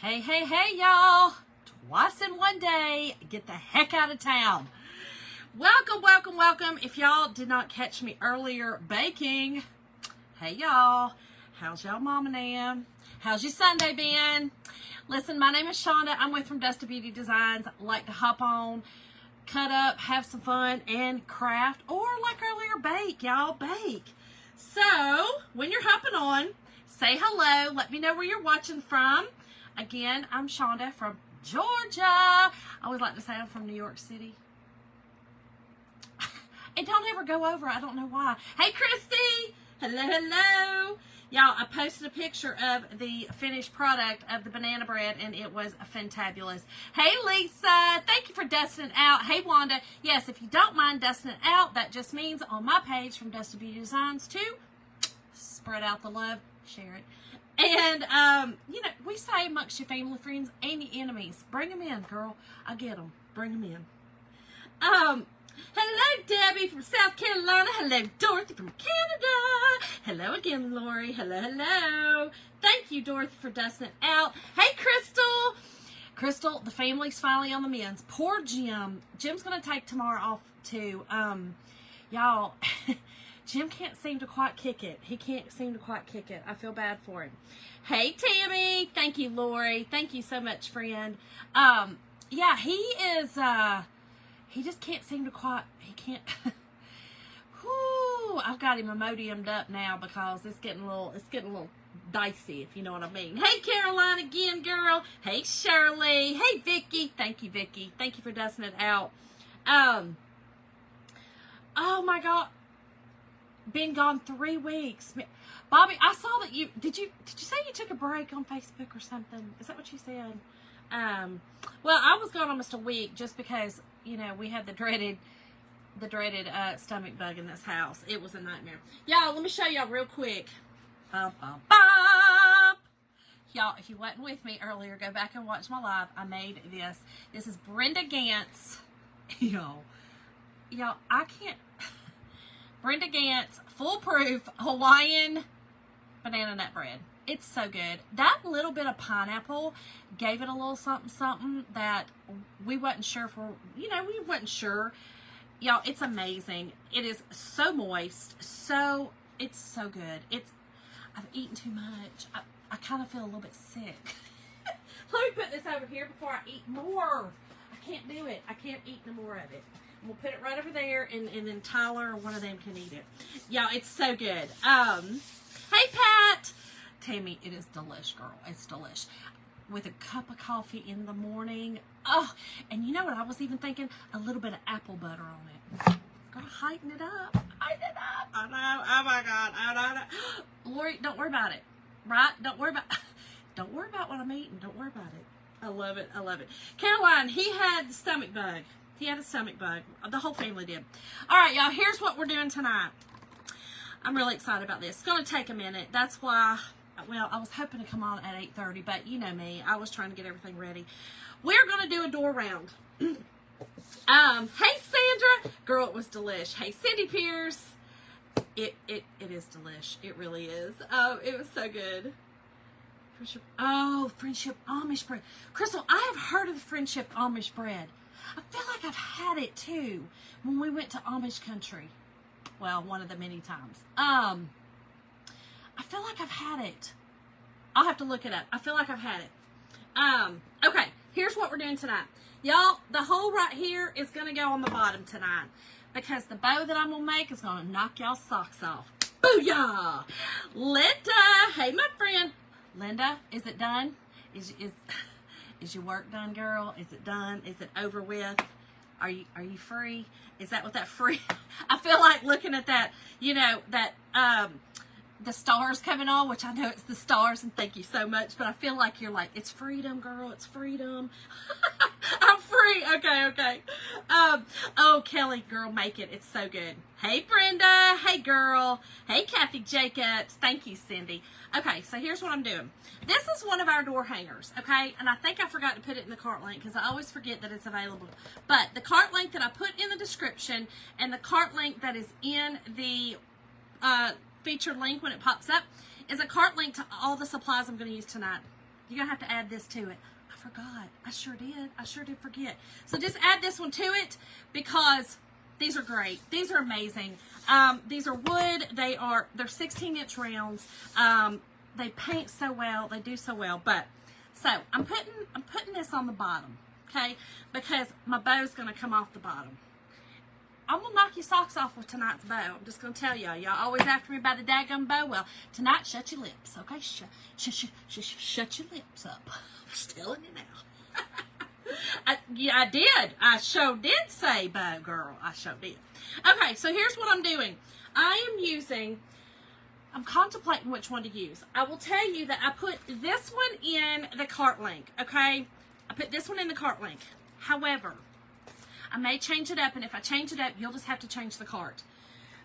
Hey, hey, hey, y'all. Twice in one day. Get the heck out of town. Welcome, welcome, welcome. If y'all did not catch me earlier baking, hey, y'all. How's y'all mom and Am? How's your Sunday been? Listen, my name is Shonda. I'm with from Dusty Beauty Designs. I like to hop on, cut up, have some fun, and craft, or like earlier, bake, y'all. Bake. So, when you're hopping on, say hello. Let me know where you're watching from. Again, I'm Shonda from Georgia. I always like to say I'm from New York City. It don't ever go over. I don't know why. Hey, Christy. Hello, hello. Y'all, I posted a picture of the finished product of the banana bread, and it was fantabulous. Hey, Lisa. Thank you for dusting it out. Hey, Wanda. Yes, if you don't mind dusting it out, that just means on my page from Dusty Beauty Designs to spread out the love, share it. And, you know, we say amongst your family, friends, and your enemies. Bring them in, girl. I get them. Bring them in. Hello, Debbie from South Carolina. Hello, Dorothy from Canada. Hello again, Lori. Hello, hello. Thank you, Dorothy, for dusting it out. Hey, Crystal. Crystal, the family's finally on the mends. Poor Jim. Jim's going to take tomorrow off, too. Y'all... Jim can't seem to quite kick it. He can't seem to quite kick it. I feel bad for him. Hey, Tammy. Thank you, Lori. Thank you so much, friend. Yeah, he is, he just can't seem to quite, he can't, whoo, I've got him emodiumed up now because it's getting a little dicey, if you know what I mean. Hey, Caroline again, girl. Hey, Shirley. Hey, Vicky. Thank you, Vicky. Thank you for dusting it out. Oh, my God. Been gone 3 weeks. Bobby, I saw that did you say you took a break on Facebook or something? Is that what you said? Well, I was gone almost a week just because, you know, we had the dreaded stomach bug in this house. It was a nightmare. Y'all, let me show y'all real quick. Bop, bop, bop. Y'all, if you wasn't with me earlier, go back and watch my live. I made this. This is Brenda Gantz. Y'all, I can't... Brenda Gantz foolproof Hawaiian banana nut bread. It's so good. That little bit of pineapple gave it a little something that we wasn't sure for, you know, we wasn't sure. Y'all, it's amazing. It is so moist. It's so good. I've eaten too much. I kind of feel a little bit sick. Let me put this over here before I eat more. I can't do it. I can't eat no more of it. We'll put it right over there, and then Tyler or one of them can eat it. Y'all, it's so good. Hey, Pat. Tammy, it is delish, girl. It's delish. With a cup of coffee in the morning. Oh, and you know what I was even thinking? A little bit of apple butter on it. Girl, heighten it up. Heighten it up. I know. Oh, my God. I know. Lori, don't worry about it. Right? Don't worry about what I'm eating. Don't worry about it. I love it. I love it. Caroline, he had the stomach bug. He had a stomach bug. The whole family did. All right, y'all, here's what we're doing tonight. I'm really excited about this. It's going to take a minute. That's why, well, I was hoping to come on at 8:30, but you know me. I was trying to get everything ready. We're going to do a door round. Hey, Sandra. Girl, it was delish. Hey, Cindy Pierce. It is delish. It really is. It was so good. Friendship Amish bread. Crystal, I have heard of the Friendship Amish bread. I feel like I've had it too when we went to Amish country. Well, one of the many times. I feel like I've had it. I'll have to look it up. I feel like I've had it. Okay, here's what we're doing tonight. Y'all, the hole right here is going to go on the bottom tonight because the bow that I'm going to make is going to knock y'all socks off. Booyah! Linda! Hey, my friend. Linda, is it done? Is your work done, girl? Is it done? Is it over with? Are you free? Is that what that free? I feel like looking at that, you know, that the stars coming on, which I know it's the stars, and thank you so much, but I feel like you're like, it's freedom, girl, it's freedom. I'm free. Okay. Oh, Kelly, girl, make it. It's so good. Hey, Brenda. Hey, girl. Hey, Kathy Jacobs. Thank you, Cindy. Okay, so here's what I'm doing. This is one of our door hangers, okay? And I think I forgot to put it in the cart link because I always forget that it's available. But the cart link that I put in the description and the cart link that is in the featured link when it pops up is a cart link to all the supplies I'm going to use tonight. You're going to have to add this to it. I forgot. I sure did. I sure did forget. So just add this one to it because these are great. These are amazing. These are wood. They're 16-inch rounds. They paint so well. They do so well. But so I'm putting this on the bottom, okay? Because my bow's going to come off the bottom. I'm going to knock your socks off with tonight's bow. I'm just going to tell y'all. Y'all always after me about the daggum bow. Well, tonight, shut your lips, okay? Shut your lips up. I'm just telling you now. I did. I sure did say bow, girl. I sure did. Okay, so here's what I'm doing. I'm contemplating which one to use. I will tell you that I put this one in the cart link, okay? I put this one in the cart link. However, I may change it up, and if I change it up, you'll just have to change the cart.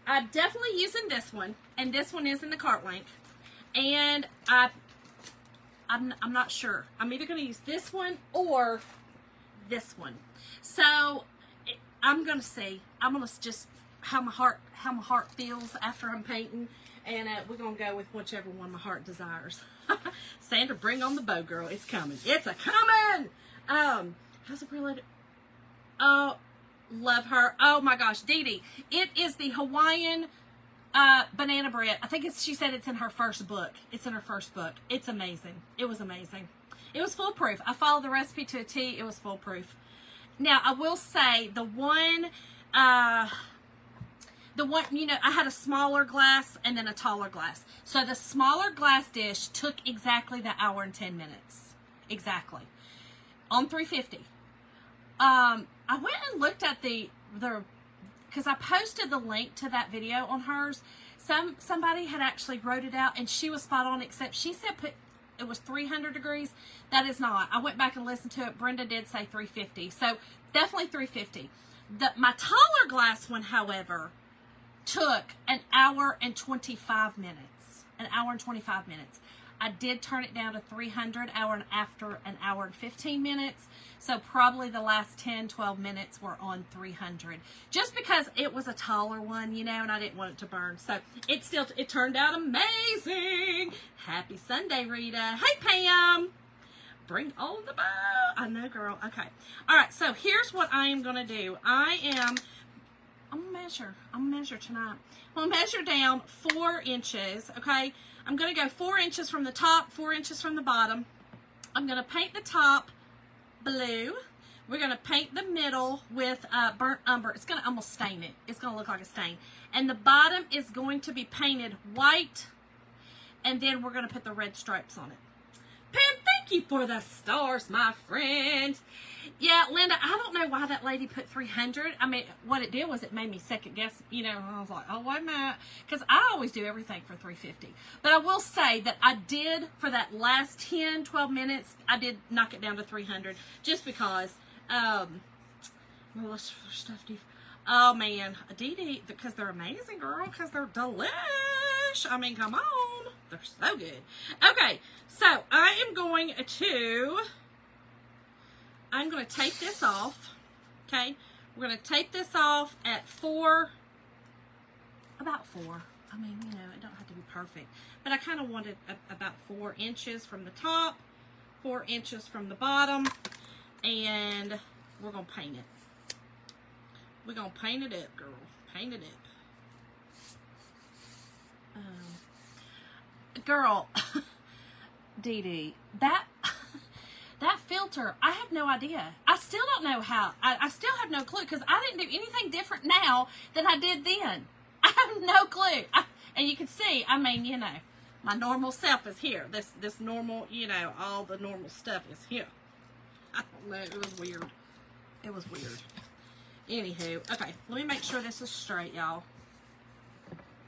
I'm definitely using this one, and this one is in the cart link. And I'm not sure. I'm either going to use this one or this one. So I'm going to see. I'm going to just how my heart feels after I'm painting, and we're going to go with whichever one my heart desires. Sandra, bring on the bow, girl. It's coming. It's a coming. How's it really? Oh, love her. Oh my gosh, Dee Dee. It is the Hawaiian banana bread. I think she said it's in her first book. It's in her first book. It's amazing. It was amazing. It was foolproof. I followed the recipe to a T. It was foolproof. Now, I will say the one, you know, I had a smaller glass and then a taller glass. So the smaller glass dish took exactly the hour and 10 minutes. Exactly. On 350. I went and looked at because I posted the link to that video on hers. Somebody had actually wrote it out, and she was spot on, except she said it was 300 degrees. That is not. I went back and listened to it. Brenda did say 350. So definitely 350. My taller glass one, however, took an hour and 25 minutes. An hour and 25 minutes. I did turn it down to 300 after an hour and 15 minutes. So probably the last 10, 12 minutes were on 300. Just because it was a taller one, you know, and I didn't want it to burn. So it turned out amazing. Happy Sunday, Rita. Hey, Pam. Bring on the bow. I know, girl. Okay. All right. So here's what I am going to do. I'm going to measure. I'm going to measure tonight. I'm going to measure down 4 inches. Okay. I'm going to go 4 inches from the top, 4 inches from the bottom. I'm going to paint the top blue. We're going to paint the middle with burnt umber. It's going to almost stain it. It's going to look like a stain. And the bottom is going to be painted white. And then we're going to put the red stripes on it. Pam, thank you for the stars, my friend. Yeah, Linda, I don't know why that lady put 300. I mean, what it did was it made me second guess, you know, I was like, oh, wait a minute. Because I always do everything for 350. But I will say that I did, for that last 10, 12 minutes, I did knock it down to 300. Just because, oh, man, Dee Dee, because they're amazing, girl, because they're delish. I mean, come on. They're so good. Okay, so I am going to tape this off, okay? We're going to tape this off at about 4. I mean, you know, it don't have to be perfect. But I kind of wanted about 4 inches from the top, 4 inches from the bottom, and we're going to paint it. We're going to paint it up, girl. Paint it up. Girl, Dee Dee, that filter, I have no idea. I still don't know how. I still have no clue because I didn't do anything different now than I did then. I have no clue. And you can see, I mean, you know, my normal self is here. This normal, you know, all the normal stuff is here. I don't know. It was weird. It was weird. Anywho, okay. Let me make sure this is straight, y'all.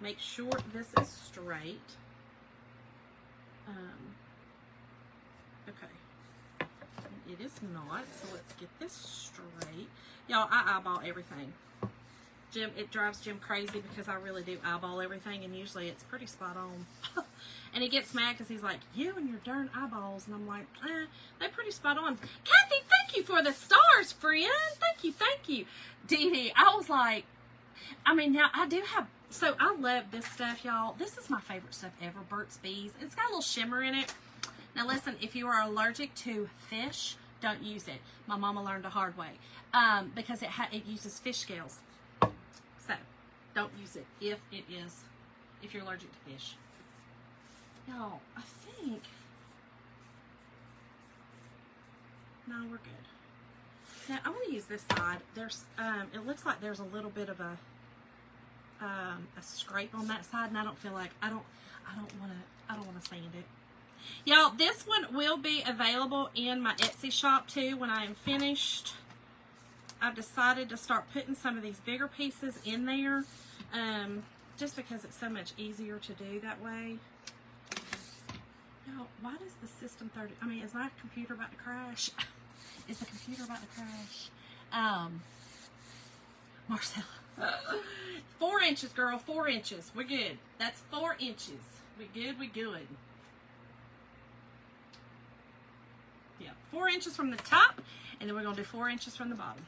Make sure this is straight. Okay. It is not, so let's get this straight. Y'all, I eyeball everything. It drives Jim crazy because I really do eyeball everything, and usually it's pretty spot on. And he gets mad because he's like, you and your darn eyeballs. And I'm like, they're pretty spot on. Kathy, thank you for the stars, friend. Thank you. Dee Dee, I was like, I mean, now I do have, so I love this stuff, y'all. This is my favorite stuff ever, Burt's Bees. It's got a little shimmer in it. Now listen, if you are allergic to fish, don't use it. My mama learned the hard way because it uses fish scales. So don't use it if you're allergic to fish. Y'all, I think, no, we're good. Now I'm going to use this side. There's it looks like there's a little bit of a scrape on that side, and I don't feel like I don't want to sand it. Y'all, this one will be available in my Etsy shop too when I am finished. I've decided to start putting some of these bigger pieces in there just because it's so much easier to do that way. Y'all, why does the system 30, I mean, is my computer about to crash? Is the computer about to crash? Marcella. 4 inches, girl, 4 inches. We're good. That's 4 inches. We good, we good. Yeah, 4 inches from the top, and then we're going to do 4 inches from the bottom.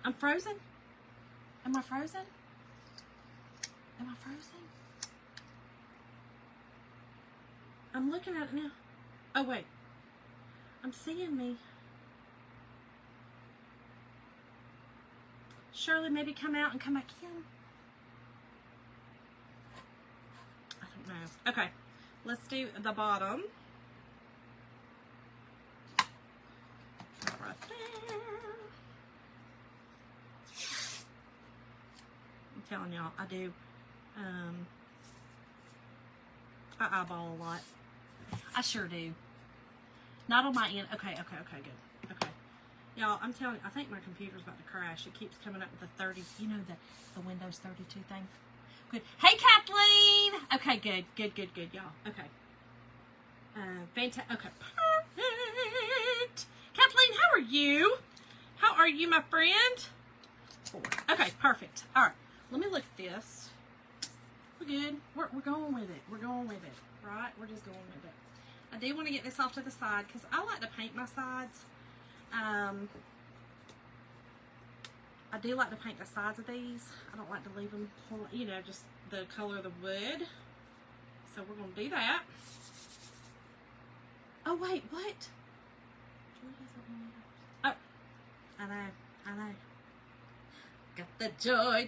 I'm frozen? Am I frozen? Am I frozen? I'm looking at it now. Oh, wait. I'm seeing me. Shirley, maybe come out and come back in. I don't know. Okay, let's do the bottom. Right there. I'm telling y'all, I do. I eyeball a lot. I sure do. Not on my end. Okay, good. Okay. Y'all, I'm telling you, I think my computer's about to crash. It keeps coming up with the 30, you know, the Windows 32 thing. Good. Hey, Kathleen! Okay, good, y'all. Okay. Fantastic. Okay, perfect. Kathleen, how are you? How are you, my friend? 4. Okay, perfect. All right, let me look at this. We're good. We're going with it. We're going with it, right? We're just going with it. I do want to get this off to the side because I like to paint my sides. I do like to paint the sides of these. I don't like to leave them, you know, just the color of the wood. So we're going to do that. Oh, wait, what? Oh, I know. Got the joy.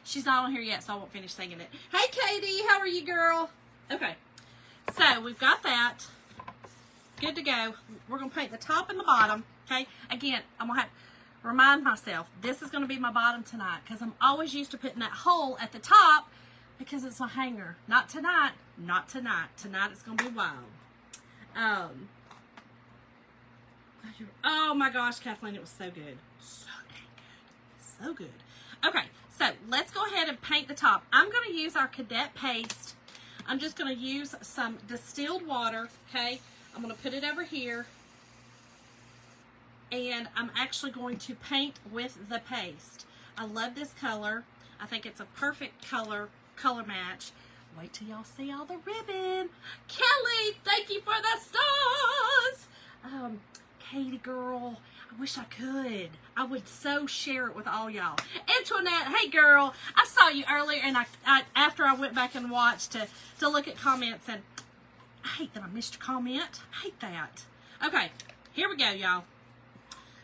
She's not on here yet, so I won't finish singing it. Hey, Katie, how are you, girl? Okay, so we've got that. Good to go. We're going to paint the top and the bottom, okay? Again, I'm going to have to remind myself, this is going to be my bottom tonight because I'm always used to putting that hole at the top because it's a hanger. Not tonight. Not tonight. Tonight it's going to be wild. Oh, my gosh, Kathleen, it was so good. So dang good. So good. Okay, so let's go ahead and paint the top. I'm going to use our Cadet paste. I'm just going to use some distilled water, okay? I'm going to put it over here, and I'm actually going to paint with the paste. I love this color. I think it's a perfect color match. Wait till y'all see all the ribbon. Kelly, thank you for the stars. Katie girl, I wish I could. I would so share it with all y'all. Antoinette, hey girl, I saw you earlier, and I after I went back and watched to look at comments, and I hate that I missed your comment. I hate that. Okay, here we go, y'all.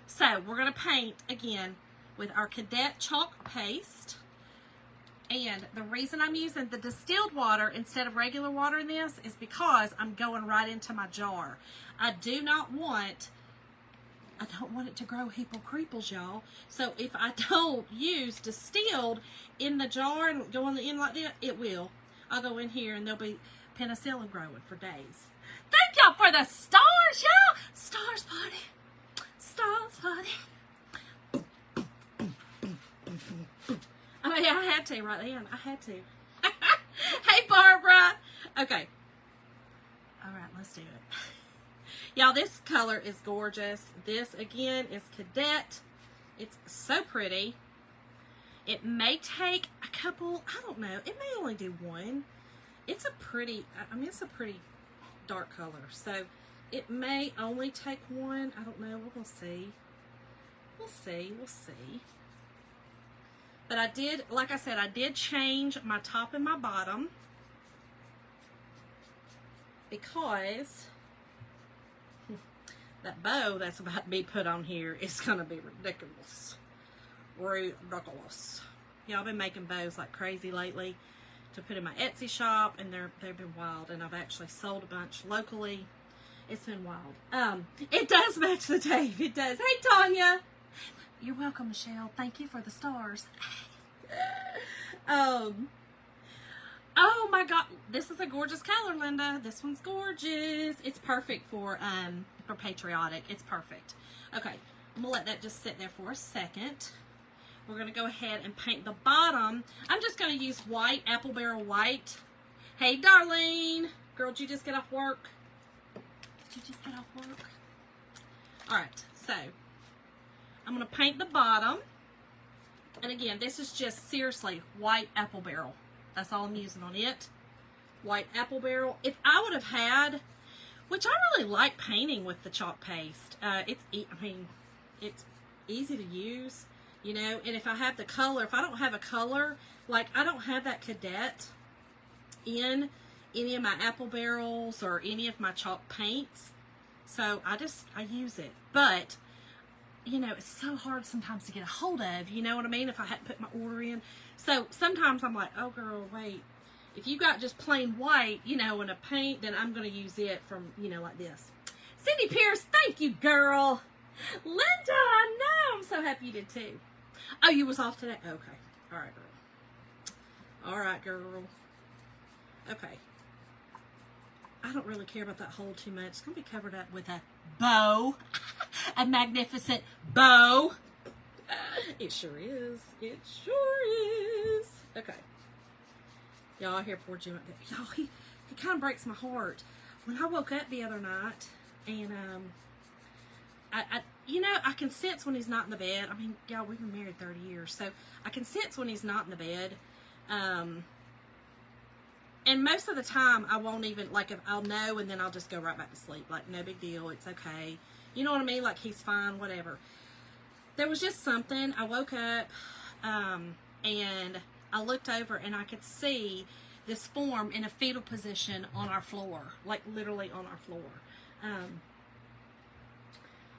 So we're going to paint again with our Cadet chalk paste. And the reason I'm using the distilled water instead of regular water in this is because I'm going right into my jar. I don't want it to grow heeple creeples, y'all. So if I don't use distilled in the jar and go on the end like that, it will. I'll go in here and there'll be penicillin growing for days. Thank y'all for the stars, y'all. Stars party. Stars party. Oh yeah, I had to right then. I had to. Hey Barbara. Okay. All right, let's do it. Y'all, this color is gorgeous. This again is Cadet. It's so pretty. It may take a couple, I don't know. It may only do one. It's a pretty, I mean, it's a pretty dark color. So it may only take one. I don't know. We're going to see. We'll see. We'll see. But I did, like I said, I did change my top and my bottom. because that bow that's about to be put on here is going to be ridiculous. Ridiculous. Y'all been making bows like crazy lately to put in my Etsy shop, and they've been wild, and I've actually sold a bunch locally. It's been wild. It does match the tape. It does. Hey, Tanya. You're welcome, Michelle. Thank you for the stars. Oh my God. This is a gorgeous color, Linda. This one's gorgeous. It's perfect for Patriotic. It's perfect. Okay. I'm going to let that just sit there for a second. We're going to go ahead and paint the bottom. I'm just going to use white, apple barrel white. Hey, Darlene. Girl, did you just get off work? Did you just get off work? Alright, so I'm going to paint the bottom. And again, this is just seriously white apple barrel. That's all I'm using on it. White apple barrel. If I would have had, which I really like painting with the chalk paste. It's easy to use. You know, and if I have the color, if I don't have a color, like I don't have that cadet in any of my apple barrels or any of my chalk paints. So I use it. But, you know, it's so hard sometimes to get a hold of, you know what I mean, if I hadn't put my order in. So sometimes I'm like, oh girl, wait. If you got just plain white, you know, in a paint, then I'm going to use it from, you know, like this. Cindy Pierce, thank you, girl. Linda, I know. I'm so happy you did too. Oh, you was off today? Okay. All right, girl. All right, girl. Okay. I don't really care about that hole too much. It's going to be covered up with a bow. A magnificent bow. It sure is. It sure is. Okay. Y'all, here poor Jim. Y'all, he kind of breaks my heart. When I woke up the other night, and you know, I can sense when he's not in the bed. I mean, y'all, we've been married 30 years, so I can sense when he's not in the bed. And most of the time, I won't even, like, if I'll know, and then I'll just go right back to sleep. Like, no big deal. It's okay. You know what I mean? Like, he's fine, whatever. There was just something. I woke up, and I looked over, and I could see this form in a fetal position on our floor. Like, literally on our floor.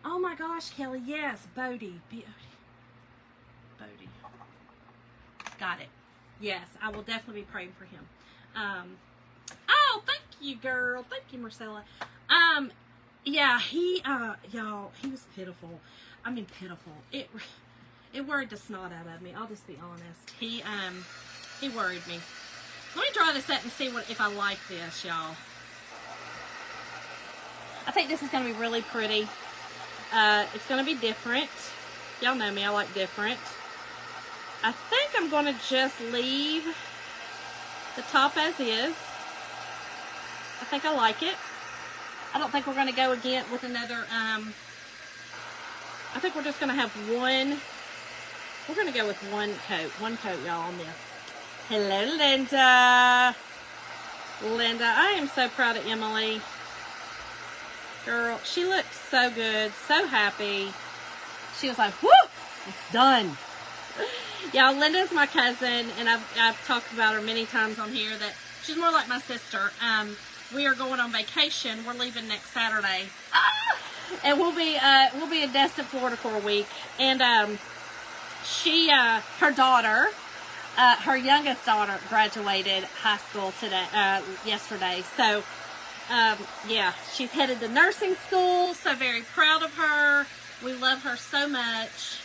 Oh, my gosh, Kelly. Yes, Bodie. Bodie. Got it. Yes, I will definitely be praying for him. Oh, thank you, girl. Thank you, Marcella. Yeah, y'all, he was pitiful. I mean, pitiful. It worried the snot out of me. I'll just be honest. He worried me. Let me try this out and see if I like this, y'all. I think this is going to be really pretty. It's going to be different. Y'all know me. I like different. I think I'm going to just leave the top as is. I think I like it. I don't think we're going to go again with another, I think we're just going to have one. We're going to go with one coat, y'all, on this. Hello, Linda. Linda, I am so proud of Emily. Girl, she looks so good, so happy. She was like, whoo, it's done. Y'all, Linda's my cousin, and I've talked about her many times on here that she's more like my sister. We are going on vacation. We're leaving next Saturday. And we'll be in Destin, Florida for a week. And her daughter, her youngest daughter graduated high school yesterday. So, yeah, she's headed to nursing school. So very proud of her. We love her so much.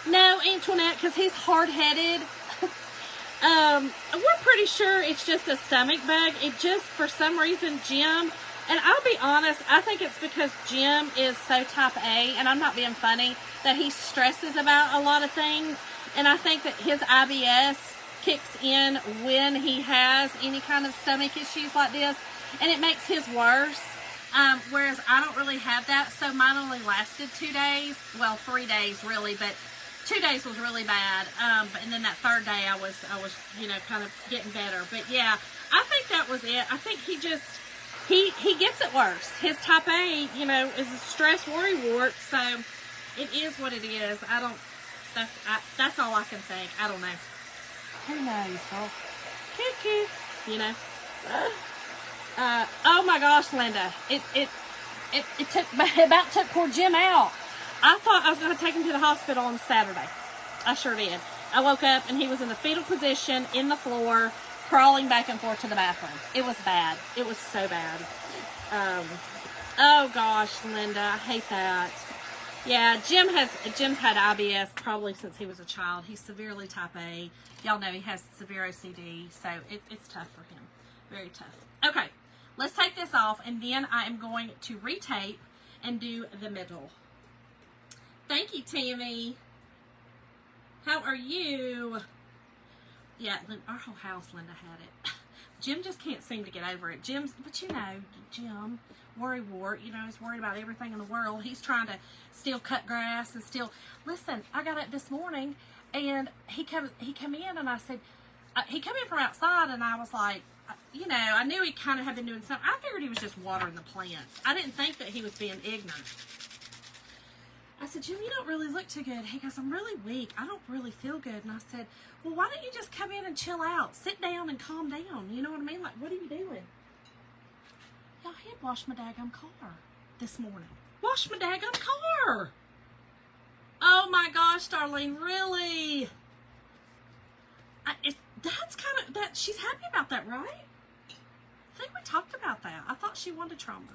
No, Antoinette, because he's hard-headed. We're pretty sure it's just a stomach bug. It just, for some reason, Jim, and I'll be honest, I think it's because Jim is so type A, and I'm not being funny, that he stresses about a lot of things, and I think that his IBS kicks in when he has any kind of stomach issues like this, and it makes his worse. Whereas I don't really have that, so mine only lasted 2 days. Well, 3 days really, but 2 days was really bad. And then that third day I was, you know, kind of getting better. But yeah, I think that was it. I think he gets it worse. His type A, you know, is a stress worry wart. So it is what it is. That's all I can think. I don't know. Who knows, girl? Cuckoo. You know. Oh my gosh, Linda. It about took poor Jim out. I thought I was going to take him to the hospital on Saturday. I sure did. I woke up and he was in the fetal position in the floor, crawling back and forth to the bathroom. It was bad. It was so bad. Oh gosh, Linda, I hate that. Yeah, Jim's had IBS probably since he was a child. He's severely type A. Y'all know he has severe OCD, so it's tough for him. Very tough. Okay, let's take this off, and then I am going to retape and do the middle. Thank you, Tammy. How are you? Yeah, our whole house, Linda had it. Jim just can't seem to get over it. But you know, Jim, worrywart, you know, he's worried about everything in the world. He's trying to still cut grass and still, listen, I got up this morning and he came in and I said, he came in from outside and I was like, you know, I knew he kind of had been doing something. I figured he was just watering the plants. I didn't think that he was being ignorant. I said, Jim, you don't really look too good. He goes, I'm really weak. I don't really feel good. And I said, well, why don't you just come in and chill out? Sit down and calm down. You know what I mean? Like, what are you doing? Y'all, he had washed my daggum car this morning. Washed my daggum car. Oh, my gosh, Darlene, really? That's kind of, she's happy about that, right? I think we talked about that. I thought she wanted trauma.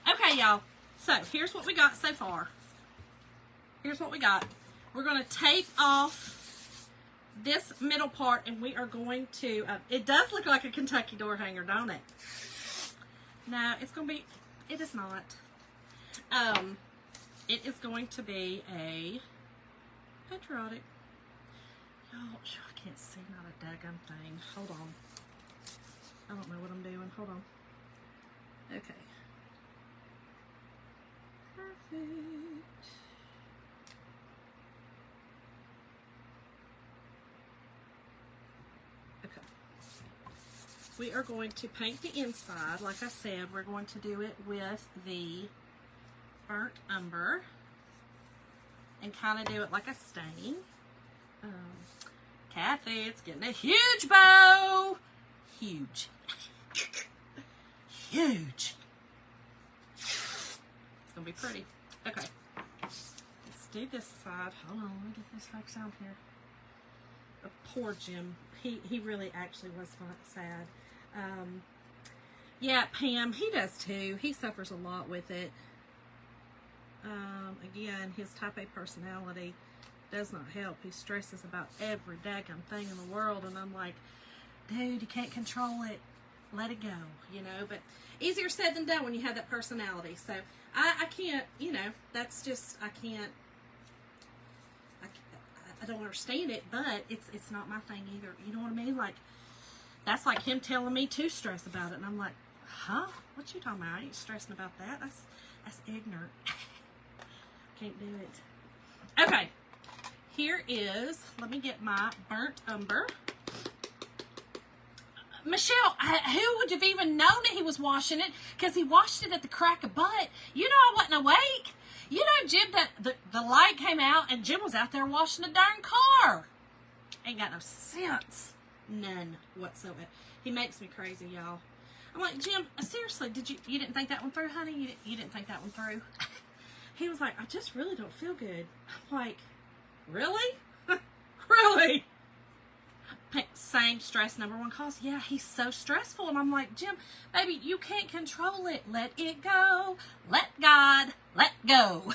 Okay, y'all. So, here's what we got so far. Here's what we got. We're going to tape off this middle part, and we are going to, it does look like a Kentucky door hanger, don't it? No, it's going to be, it is not. It is going to be a Patriotic. Oh, I can't see, not a daggum thing. Hold on. I don't know what I'm doing. Hold on. Okay. Perfect. Okay. We are going to paint the inside. Like I said, we're going to do it with the burnt umber and kind of do it like a stain. Kathy, it's getting a huge bow. Huge. Huge. It's going to be pretty. Okay. Let's do this side. Hold on, let me get this fixed out here. Poor Jim. He really actually was sad. Yeah, Pam, he does too. He suffers a lot with it. Again, his type A personality does not help. He stresses about every daggum thing in the world, and I'm like, dude, you can't control it. Let it go, you know. But easier said than done when you have that personality. So I can't, you know, that's just, I don't understand it, but it's not my thing either. You know what I mean? Like, that's like him telling me to stress about it, and I'm like, huh? What you talking about? I ain't stressing about that. That's ignorant. Can't do it. Okay. Here is, let me get my burnt umber. Michelle, who would have even known that he was washing it? Because he washed it at the crack of butt. You know I wasn't awake. You know, Jim, that the light came out and Jim was out there washing the darn car. Ain't got no sense. None whatsoever. He makes me crazy, y'all. I'm like, Jim, seriously, you didn't think that one through, honey? You didn't think that one through? He was like, I just really don't feel good. I'm like, really? Really? Same stress number one cause. Yeah, he's so stressful. And I'm like, Jim, baby, you can't control it. Let it go. Let God. Let go.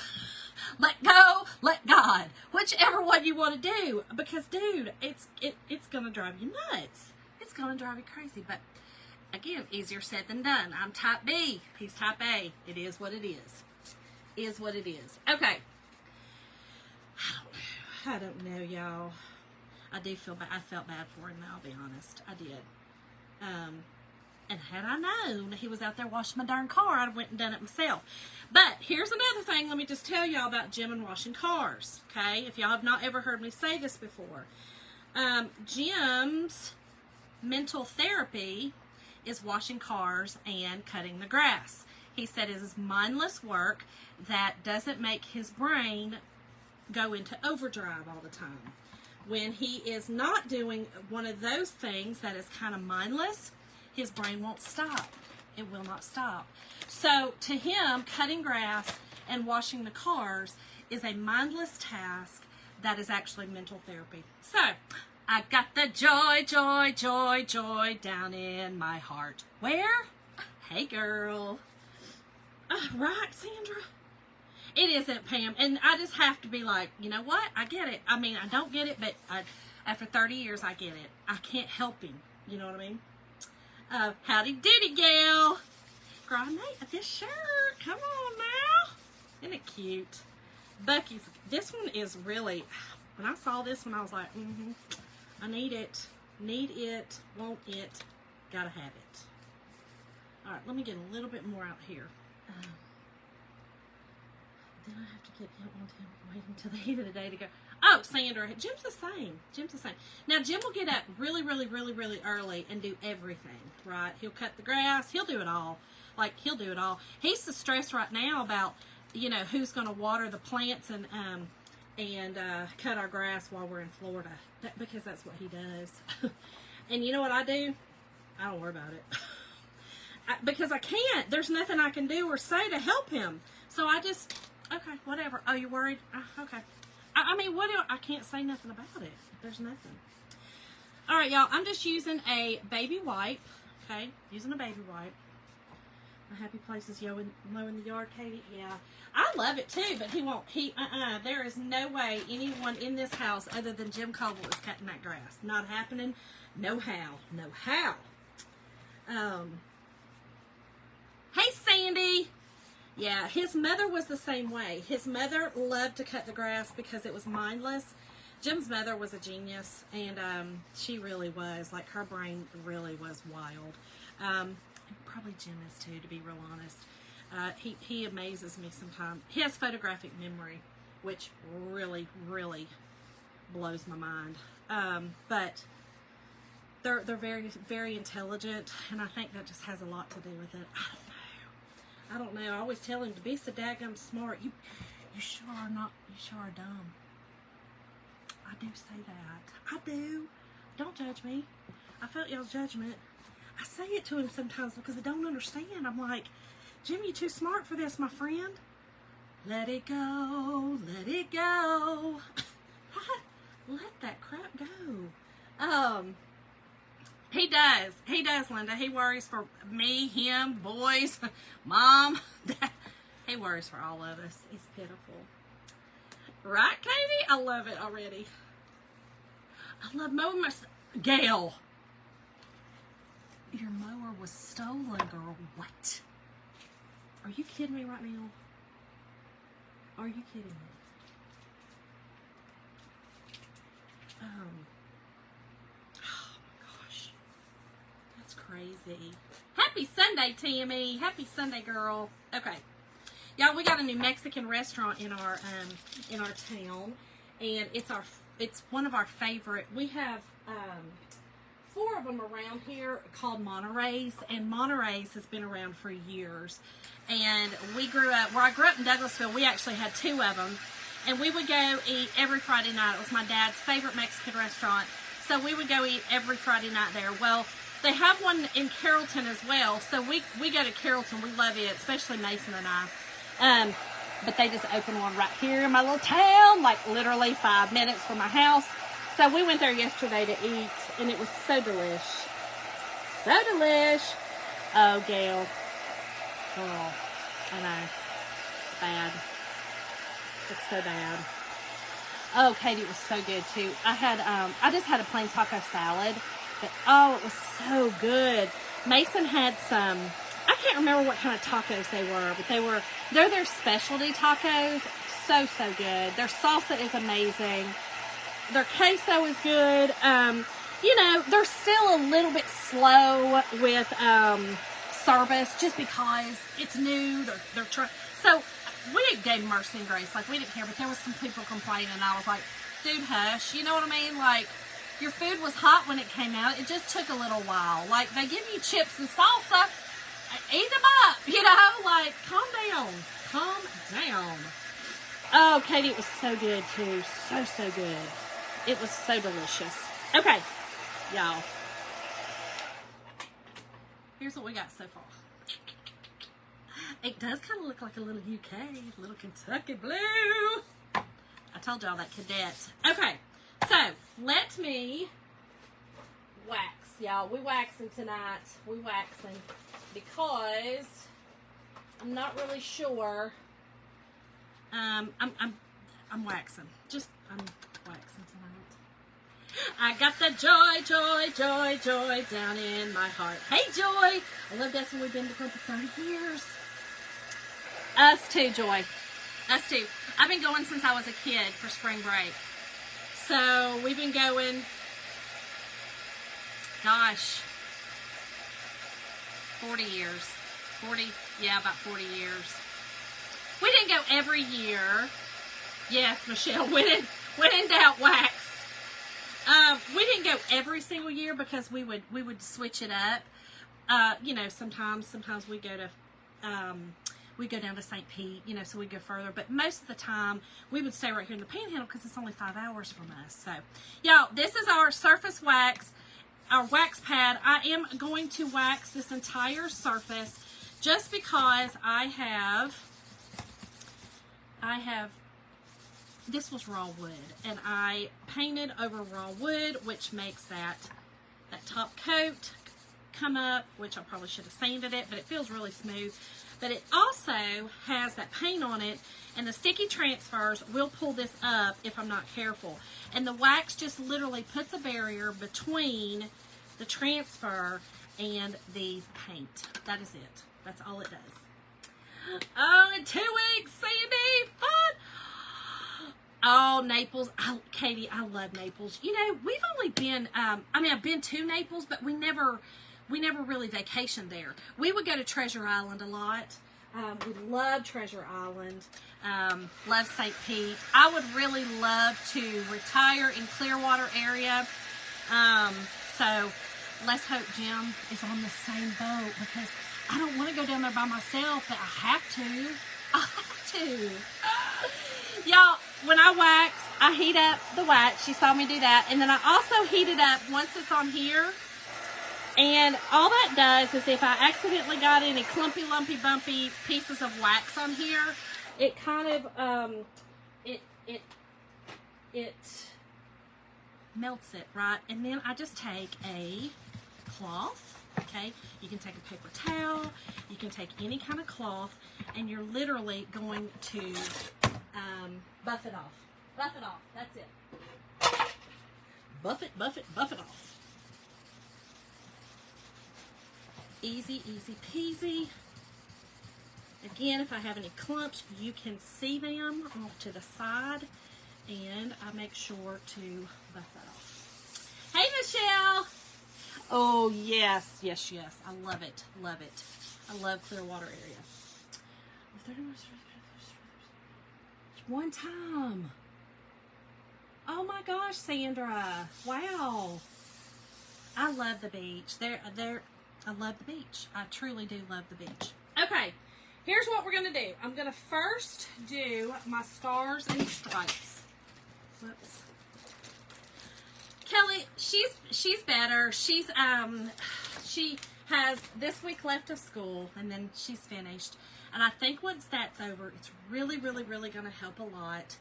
Let go. Let God. Whichever one you want to do. Because, dude, it's going to drive you nuts. It's going to drive you crazy. But, again, easier said than done. I'm type B. He's type A. It is what it is. Is what it is. Okay. I don't know, y'all. I do feel bad. I felt bad for him, I'll be honest. I did. And had I known he was out there washing my darn car, I'd have went and done it myself. But here's another thing. Let me just tell y'all about Jim and washing cars. Okay? If y'all have not ever heard me say this before. Jim's mental therapy is washing cars and cutting the grass. He said it is mindless work that doesn't make his brain go into overdrive all the time. when he is not doing one of those things that is kind of mindless, his brain won't stop. It will not stop. So to him, cutting grass and washing the cars is a mindless task that is actually mental therapy. So I got the joy, joy, joy, joy down in my heart. Where? Hey, girl. Right, Sandra? It isn't, Pam. And I just have to be like, you know what? I get it. I mean, I don't get it, but after 30 years, I get it. I can't help him. You know what I mean? Howdy doody, gal. Girl, I made this shirt. Come on now. Isn't it cute? Bucky's, this one is really, when I saw this one, I was like, I need it. Need it. Want it. Gotta have it. All right, let me get a little bit more out here. Then I have to get him on him, wait until the end of the day to go. Oh, Sandra, Jim's the same. Jim's the same. Now, Jim will get up really, really, really, really early and do everything, right? He'll cut the grass. He'll do it all. Like, he'll do it all. He's so stressed right now about, you know, who's going to water the plants and cut our grass while we're in Florida. Because that's what he does. And you know what I do? I don't worry about it. Because I can't. There's nothing I can do or say to help him. So I just, okay, whatever. Oh, you're worried? Okay. I mean, what? I can't say nothing about it. There's nothing. All right, y'all. I'm just using a baby wipe. Okay, using a baby wipe. My happy place is low in the yard, Katie. Yeah, I love it too. But he won't. There is no way anyone in this house other than Jim Coble is cutting that grass. Not happening. No how. No how. Hey, Sandy. Yeah, his mother was the same way. His mother loved to cut the grass because it was mindless. Jim's mother was a genius, and she really was. Like, her brain really was wild. And probably Jim is too, to be real honest. He amazes me sometimes. He has photographic memory, which really, really blows my mind. But they're very, very intelligent, and I think that just has a lot to do with it. I don't know. I always tell him to be so daggum smart. You sure are not. You sure are dumb. I do say that. I do. Don't judge me. I felt y'all's judgment. I say it to him sometimes because I don't understand. I'm like, Jim, you too smart for this, my friend. Let it go. Let it go. Let that crap go. He does. He does, Linda. He worries for me, him, boys, mom. He worries for all of us. It's pitiful. Right, Katie? I love it already. I love mowing my... Gail. Your mower was stolen, girl. What? Are you kidding me right now? Are you kidding me? Crazy. Happy Sunday, Tammy. Happy Sunday, girl. Okay, y'all, we got a new Mexican restaurant in our town, and it's one of our favorite. We have 4 of them around here called Monterey's, and Monterey's has been around for years. And we grew up where I grew up in Douglasville. We actually had 2 of them, and we would go eat every Friday night. It was my dad's favorite Mexican restaurant, so we would go eat every Friday night there. Well, they have one in Carrollton as well, so we go to Carrollton. We love it, especially Mason and I. But they just opened one right here in my little town, like literally 5 minutes from my house. So we went there yesterday to eat, and it was so delish. So delish. Oh, Gail. Oh, I know. It's bad. It's so bad. Oh, Katie, it was so good, too. I just had a plain taco salad. But, oh, it was so good. Mason had some, I can't remember what kind of tacos they were, but they're their specialty tacos. So, so good. Their salsa is amazing. Their queso is good. You know, they're still a little bit slow with service just because it's new. They're trying. So, we gave mercy and grace. Like, we didn't care, but there was some people complaining, and I was like, dude, hush. You know what I mean? Like, your food was hot when it came out. It just took a little while. Like, they give you chips and salsa. Eat them up, you know? Like, calm down. Calm down. Oh, Katie, it was so good, too. So, so good. It was so delicious. Okay, y'all. Here's what we got so far. It does kind of look like a little UK, a little Kentucky blue. I told y'all that cadet. Okay, so let me wax, y'all. We waxing tonight. We waxing because I'm not really sure. I'm waxing. I'm waxing tonight. I got that joy, joy, joy, joy down in my heart. Hey, Joy. I love that. We've been together for 30 years. Us too, Joy. Us too. I've been going since I was a kid for spring break. So we've been going, gosh, 40 years. 40, yeah, about 40 years. We didn't go every year. Yes, Michelle, when in doubt, wax. We didn't go every single year because we would switch it up. You know, sometimes we go to, we go down to St. Pete, you know, so we go further. But most of the time, we would stay right here in the Panhandle because it's only 5 hours from us. So, y'all, this is our surface wax, our wax pad. I am going to wax this entire surface just because I have, this was raw wood, and I painted over raw wood, which makes that top coat come up, which I probably should have sanded it, but it feels really smooth. But it also has that paint on it, and the sticky transfers will pull this up if I'm not careful. And the wax just literally puts a barrier between the transfer and the paint. That is it. That's all it does. Oh, in 2 weeks, Sandy, fun. Oh, Naples. Katie, I love Naples. You know, we've only been, I mean, I've been to Naples, but we never really vacationed there. We would go to Treasure Island a lot. We love Treasure Island. Love St. Pete. I would really love to retire in Clearwater area. So let's hope Jim is on the same boat because I don't want to go down there by myself, but I have to. I have to. Y'all, when I wax, I heat up the wax. You saw me do that. And then I also heat it up once it's on here. And all that does is if I accidentally got any clumpy, lumpy, bumpy pieces of wax on here, it kind of, it melts it, right? And then I just take a cloth, okay? You can take a paper towel, you can take any kind of cloth, and you're literally going to buff it off. Buff it off, that's it. Buff it, buff it, buff it off. Easy, easy peasy. Again, if I have any clumps, you can see them off to the side, and I make sure to buff that off. Hey, Michelle. Oh, yes, yes, yes. I love it, love it. I love Clearwater area. One time. Oh my gosh, Sandra. Wow. I love the beach. I love the beach. I truly do love the beach. Okay, here's what we're going to do. I'm going to first do my stars and stripes. Whoops. Kelly, she's better. She has this week left of school, and then she's finished. And I think once that's over, it's really, really, really going to help a lot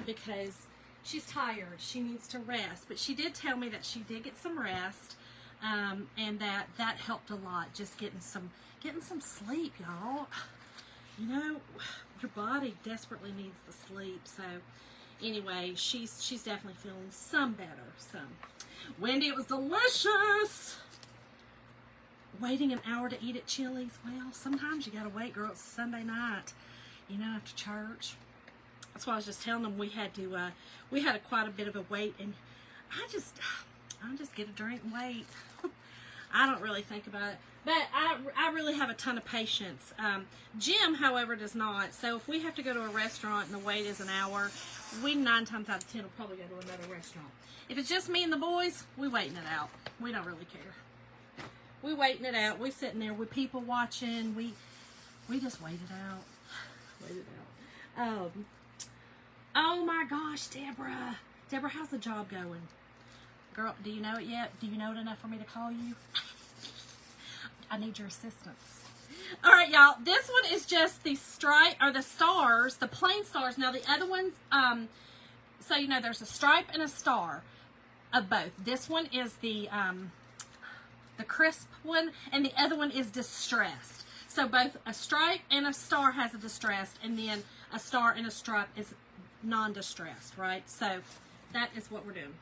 because she's tired. She needs to rest. But she did tell me that she did get some rest. And that helped a lot, just getting some sleep, y'all. You know, your body desperately needs the sleep. So anyway, she's definitely feeling some better. So Wendy, it was delicious. Waiting an hour to eat at Chili's. Well, sometimes you gotta wait, girl. It's Sunday night, you know, after church. That's why I was just telling them we had quite a bit of a wait, and I just get a drink and wait. I don't really think about it. But I really have a ton of patience. Jim, however, does not. So if we have to go to a restaurant and the wait is an hour, we 9 times out of 10 will probably go to another restaurant. If it's just me and the boys, we waiting it out. We don't really care. We waiting it out. We sitting there with people watching. We just wait it out. Wait it out. Oh my gosh, Deborah. Deborah, how's the job going? Girl, do you know it yet? Do you know it enough for me to call you? I need your assistance. All right, y'all. This one is just the stripe, or the stars, the plain stars. Now, the other ones, so you know, there's a stripe and a star of both. This one is the crisp one, and the other one is distressed. So both a stripe and a star has a distressed, and then a star and a stripe is non-distressed, right? So that is what we're doing.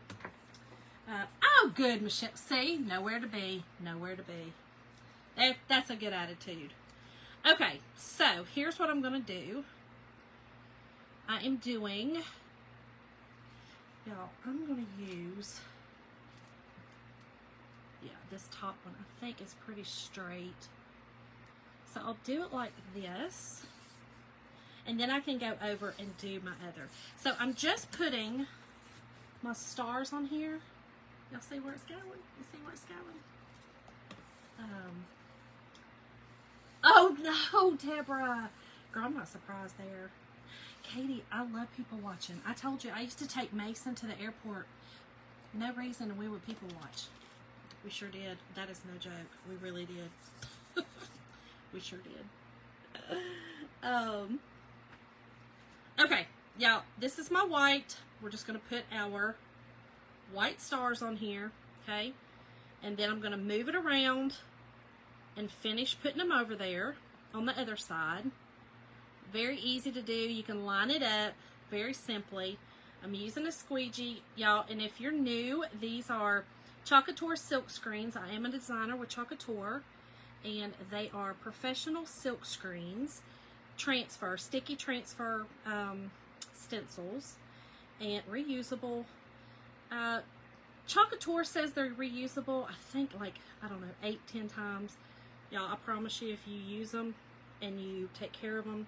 Oh, good, Michelle. See, nowhere to be, nowhere to be. That's a good attitude. Okay, so here's what I'm going to do. I am doing, y'all, I'm going to use, yeah, this top one I think is pretty straight. So I'll do it like this. And then I can go over and do my other. So I'm just putting my stars on here. Y'all see where it's going? You see where it's going? Oh no, Deborah. Girl, I'm not surprised there. Katie, I love people watching. I told you, I used to take Mason to the airport. No reason, and we would people watch. We sure did. That is no joke. We really did. We sure did. Okay, y'all, this is my white. We're just going to put our white stars on here, okay? And then I'm going to move it around and finish putting them over there on the other side. Very easy to do. You can line it up very simply. I'm using a squeegee, y'all, and if you're new, these are Chocator silk screens. I am a designer with Chocator, and they are professional silk screens, transfer, sticky transfer stencils, and reusable. Chocator says they're reusable, I think, like, I don't know, 8-10 times. Y'all, I promise you, if you use them and you take care of them,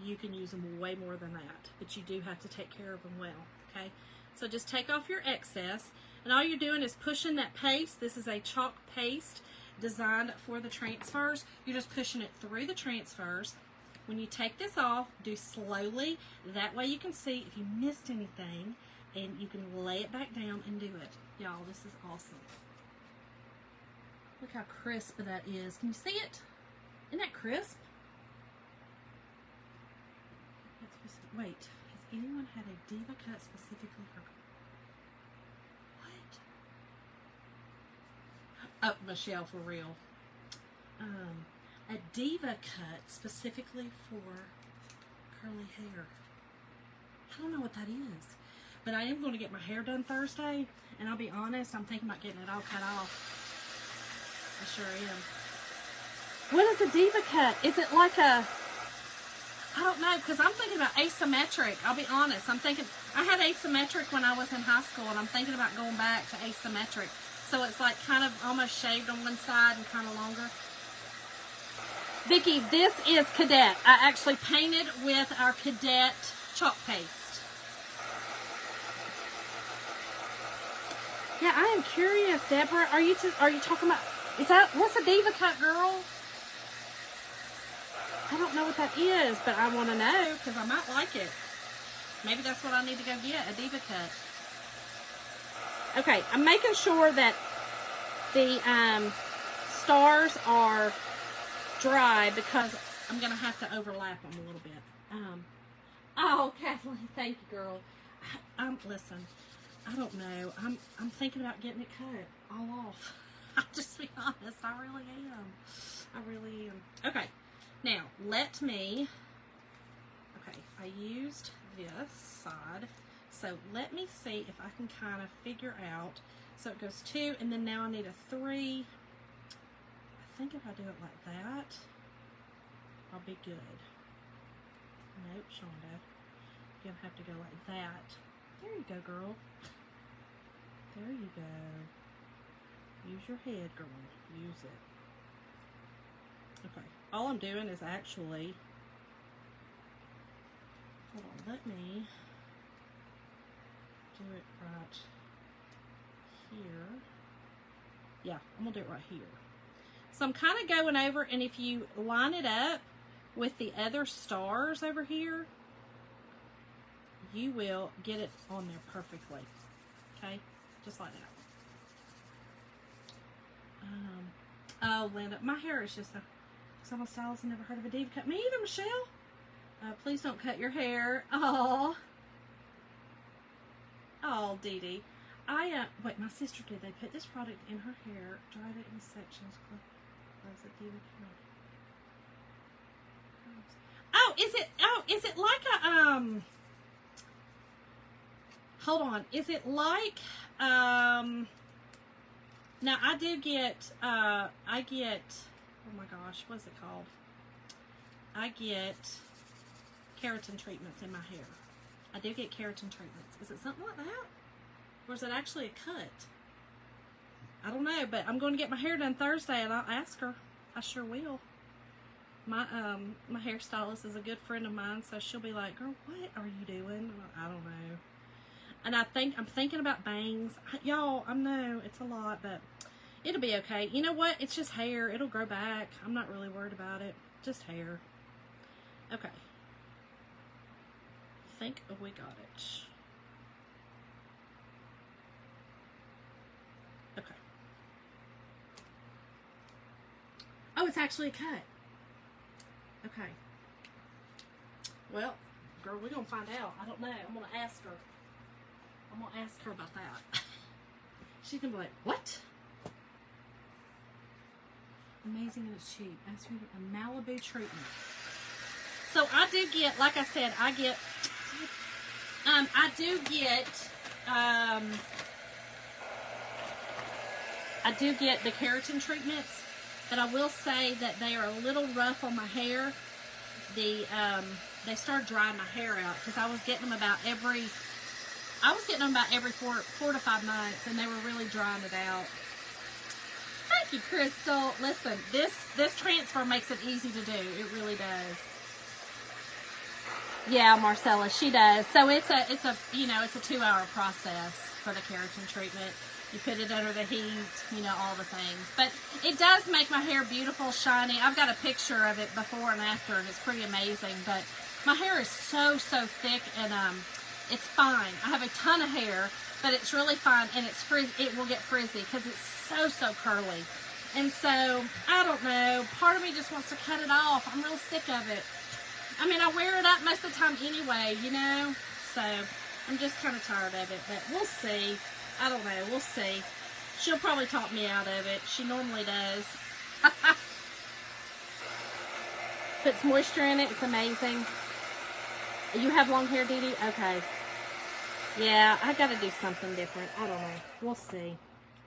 you can use them way more than that. But you do have to take care of them well, okay? So just take off your excess, and all you're doing is pushing that paste. This is a chalk paste designed for the transfers. You're just pushing it through the transfers. When you take this off, do slowly. That way you can see if you missed anything, and you can lay it back down and do it. Y'all, this is awesome. Look how crisp that is. Can you see it? Isn't that crisp? Wait, has anyone had a diva cut specifically for... What? Oh, Michelle, for real. A diva cut specifically for curly hair. I don't know what that is. But I am going to get my hair done Thursday, and I'll be honest, I'm thinking about getting it all cut off. I sure am. What is a diva cut? Is it like a... I don't know, because I'm thinking about asymmetric. I'll be honest. I'm thinking... I had asymmetric when I was in high school, and I'm thinking about going back to asymmetric. So it's like kind of almost shaved on one side and kind of longer. Vicki, this is Cadet. I actually painted with our Cadet chalk paste. Yeah, I am curious, Deborah. Are you talking about, is that, what's a diva cut, girl? I don't know what that is, but I want to know because I might like it. Maybe that's what I need to go get, a diva cut. Okay, I'm making sure that the stars are dry because I'm going to have to overlap them a little bit. Oh, Kathleen, thank you, girl. Listen. I don't know. I'm thinking about getting it cut all off. I'll just be honest. I really am. I really am. Okay. Now, let me... Okay, I used this side. So, let me see if I can kind of figure out... So, it goes 2, and then now I need a 3. I think if I do it like that, I'll be good. Nope, Shonda. You're going to have to go like that. There you go, girl. There you go. Use your head, girl. Use it. Okay. All I'm doing is actually... Hold on. Let me do it right here. Yeah, I'm going to do it right here. So I'm kind of going over, and if you line it up with the other stars over here, you will get it on there perfectly. Okay? Just like that. Oh, Linda, my hair is just I'm a stylist and never heard of a diva cut. Me either, Michelle. Please don't cut your hair. Oh, Dee Dee. Wait, my sister did. They put this product in her hair, dried it in sections. Close it, diva cut. Is it like a, hold on. Is it like, now I do get, oh my gosh, what's it called? I get keratin treatments in my hair. I do get keratin treatments. Is it something like that? Or is it actually a cut? I don't know, but I'm going to get my hair done Thursday, and I'll ask her. I sure will. My hairstylist is a good friend of mine, so she'll be like, girl, what are you doing? I don't know. And I'm thinking about bangs. Y'all, I know it's a lot, but it'll be okay. You know what? It's just hair. It'll grow back. I'm not really worried about it. Just hair. Okay. I think we got it. Okay. Oh, it's actually a cut. Okay. Well, girl, we're going to find out. I don't know. I'm going to ask her. I'm going to ask her about that. She's going to be like, what? Amazing and it's cheap. Ask me a Malibu treatment. So I do get, like I said, I do get the keratin treatments, but I will say that they are a little rough on my hair. They started drying my hair out because I was getting them about every 4 to 5 months, and they were really drying it out. Thank you, Crystal. Listen, this transfer makes it easy to do. It really does. Yeah, Marcella, she does. So it's a 2-hour process for the keratin treatment. You put it under the heat, all the things. But it does make my hair beautiful, shiny. I've got a picture of it before and after, and it's pretty amazing. But my hair is so thick, and it's fine. I have a ton of hair, but it's really fine, and it will get frizzy because it's so curly. And so, I don't know. Part of me just wants to cut it off. I'm real sick of it. I mean, I wear it up most of the time anyway, So, I'm just kind of tired of it, but we'll see. I don't know. We'll see. She'll probably talk me out of it. She normally does. Puts moisture in it. It's amazing. You have long hair, Dee Dee? Okay. Yeah, I got to do something different. I don't know. We'll see.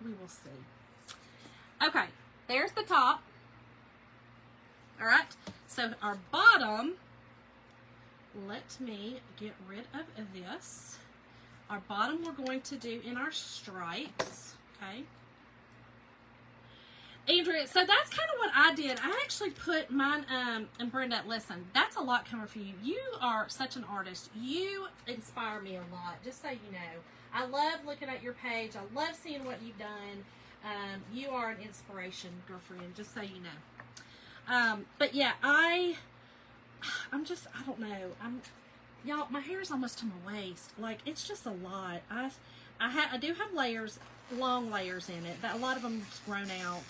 We will see. Okay. There's the top. All right. So, our bottom, let me get rid of this. Our bottom we're going to do in our stripes, okay? Andrea, so that's kind of what I did. I actually put mine, and Brenda, listen, that's a lot coming for you. You are such an artist. You inspire me a lot, just so you know. I love looking at your page. I love seeing what you've done. You are an inspiration, girlfriend, just so you know. But yeah, I don't know. Y'all, my hair is almost to my waist. Like, it's just a lot. I do have layers, long layers in it, but a lot of them's grown out.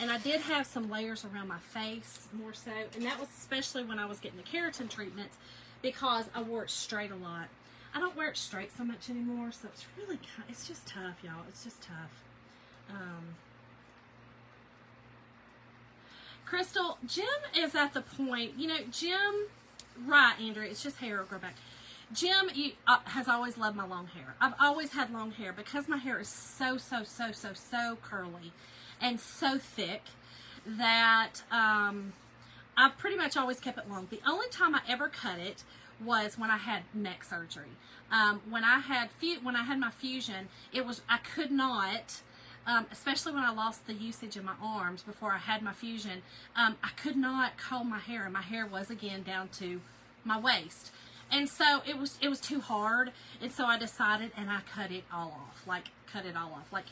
And I did have some layers around my face, more so. And that was especially when I was getting the keratin treatments, because I wore it straight a lot. I don't wear it straight so much anymore, so it's really, it's just tough, y'all. It's just tough. Crystal, Jim is at the point, Jim... Right, Andrea, it's just hair will grow back. Jim has always loved my long hair. I've always had long hair because my hair is so curly and so thick that I've pretty much always kept it long. The only time I ever cut it was when I had neck surgery. When I had my fusion, I could not. Especially when I lost the usage of my arms before I had my fusion, I could not comb my hair, and my hair was again down to my waist. And so it was too hard, and so I decided, and I cut it all off. Like,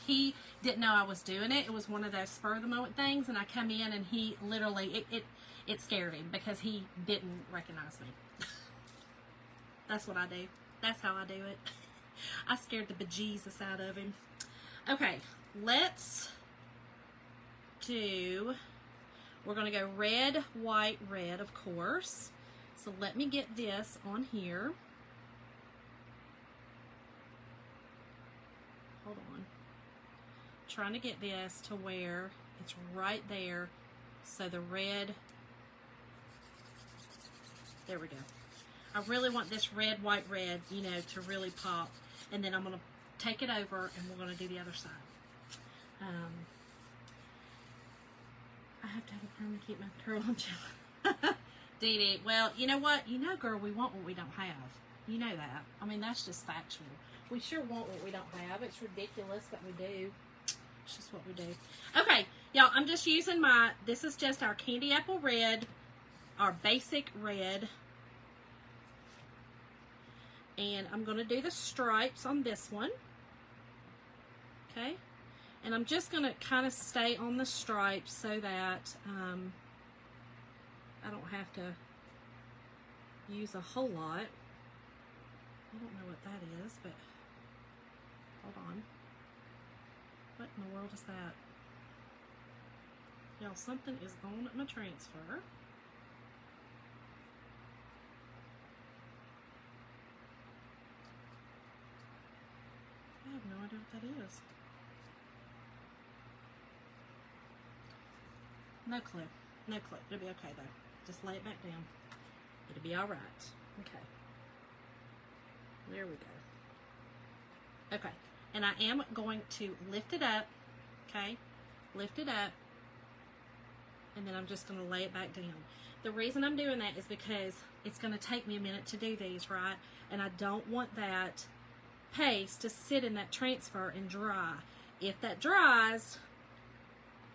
he didn't know I was doing it. It was one of those spur of the moment things, and I come in, and he literally, it scared him because he didn't recognize me. That's what I do. That's how I do it. I scared the bejesus out of him. Okay, let's do, we're going to go red, white, red, of course. So let me get this on here. Hold on. Trying to get this to where it's right there. So the red, there we go. I really want this red, white, red, you know, to really pop. And then I'm going to take it over and we're going to do the other side. I have to have a perm to keep my curl on gel. Dee Dee, well, you know what? You know, girl, we want what we don't have. You know that. I mean, that's just factual. We sure want what we don't have. It's ridiculous, but we do. It's just what we do. Okay, y'all, I'm just using my, this is just our candy apple red, our basic red. And I'm going to do the stripes on this one. Okay. And I'm just going to kind of stay on the stripes so that I don't have to use a whole lot. I don't know what that is, but hold on. What in the world is that? Y'all, something is on my transfer. I have no idea what that is. No clue. No clue. It'll be okay though. Just lay it back down. It'll be alright. Okay. There we go. Okay. And I am going to lift it up. Okay. Lift it up. And then I'm just going to lay it back down. The reason I'm doing that is because it's going to take me a minute to do these, right? And I don't want that paste to sit in that transfer and dry. If that dries,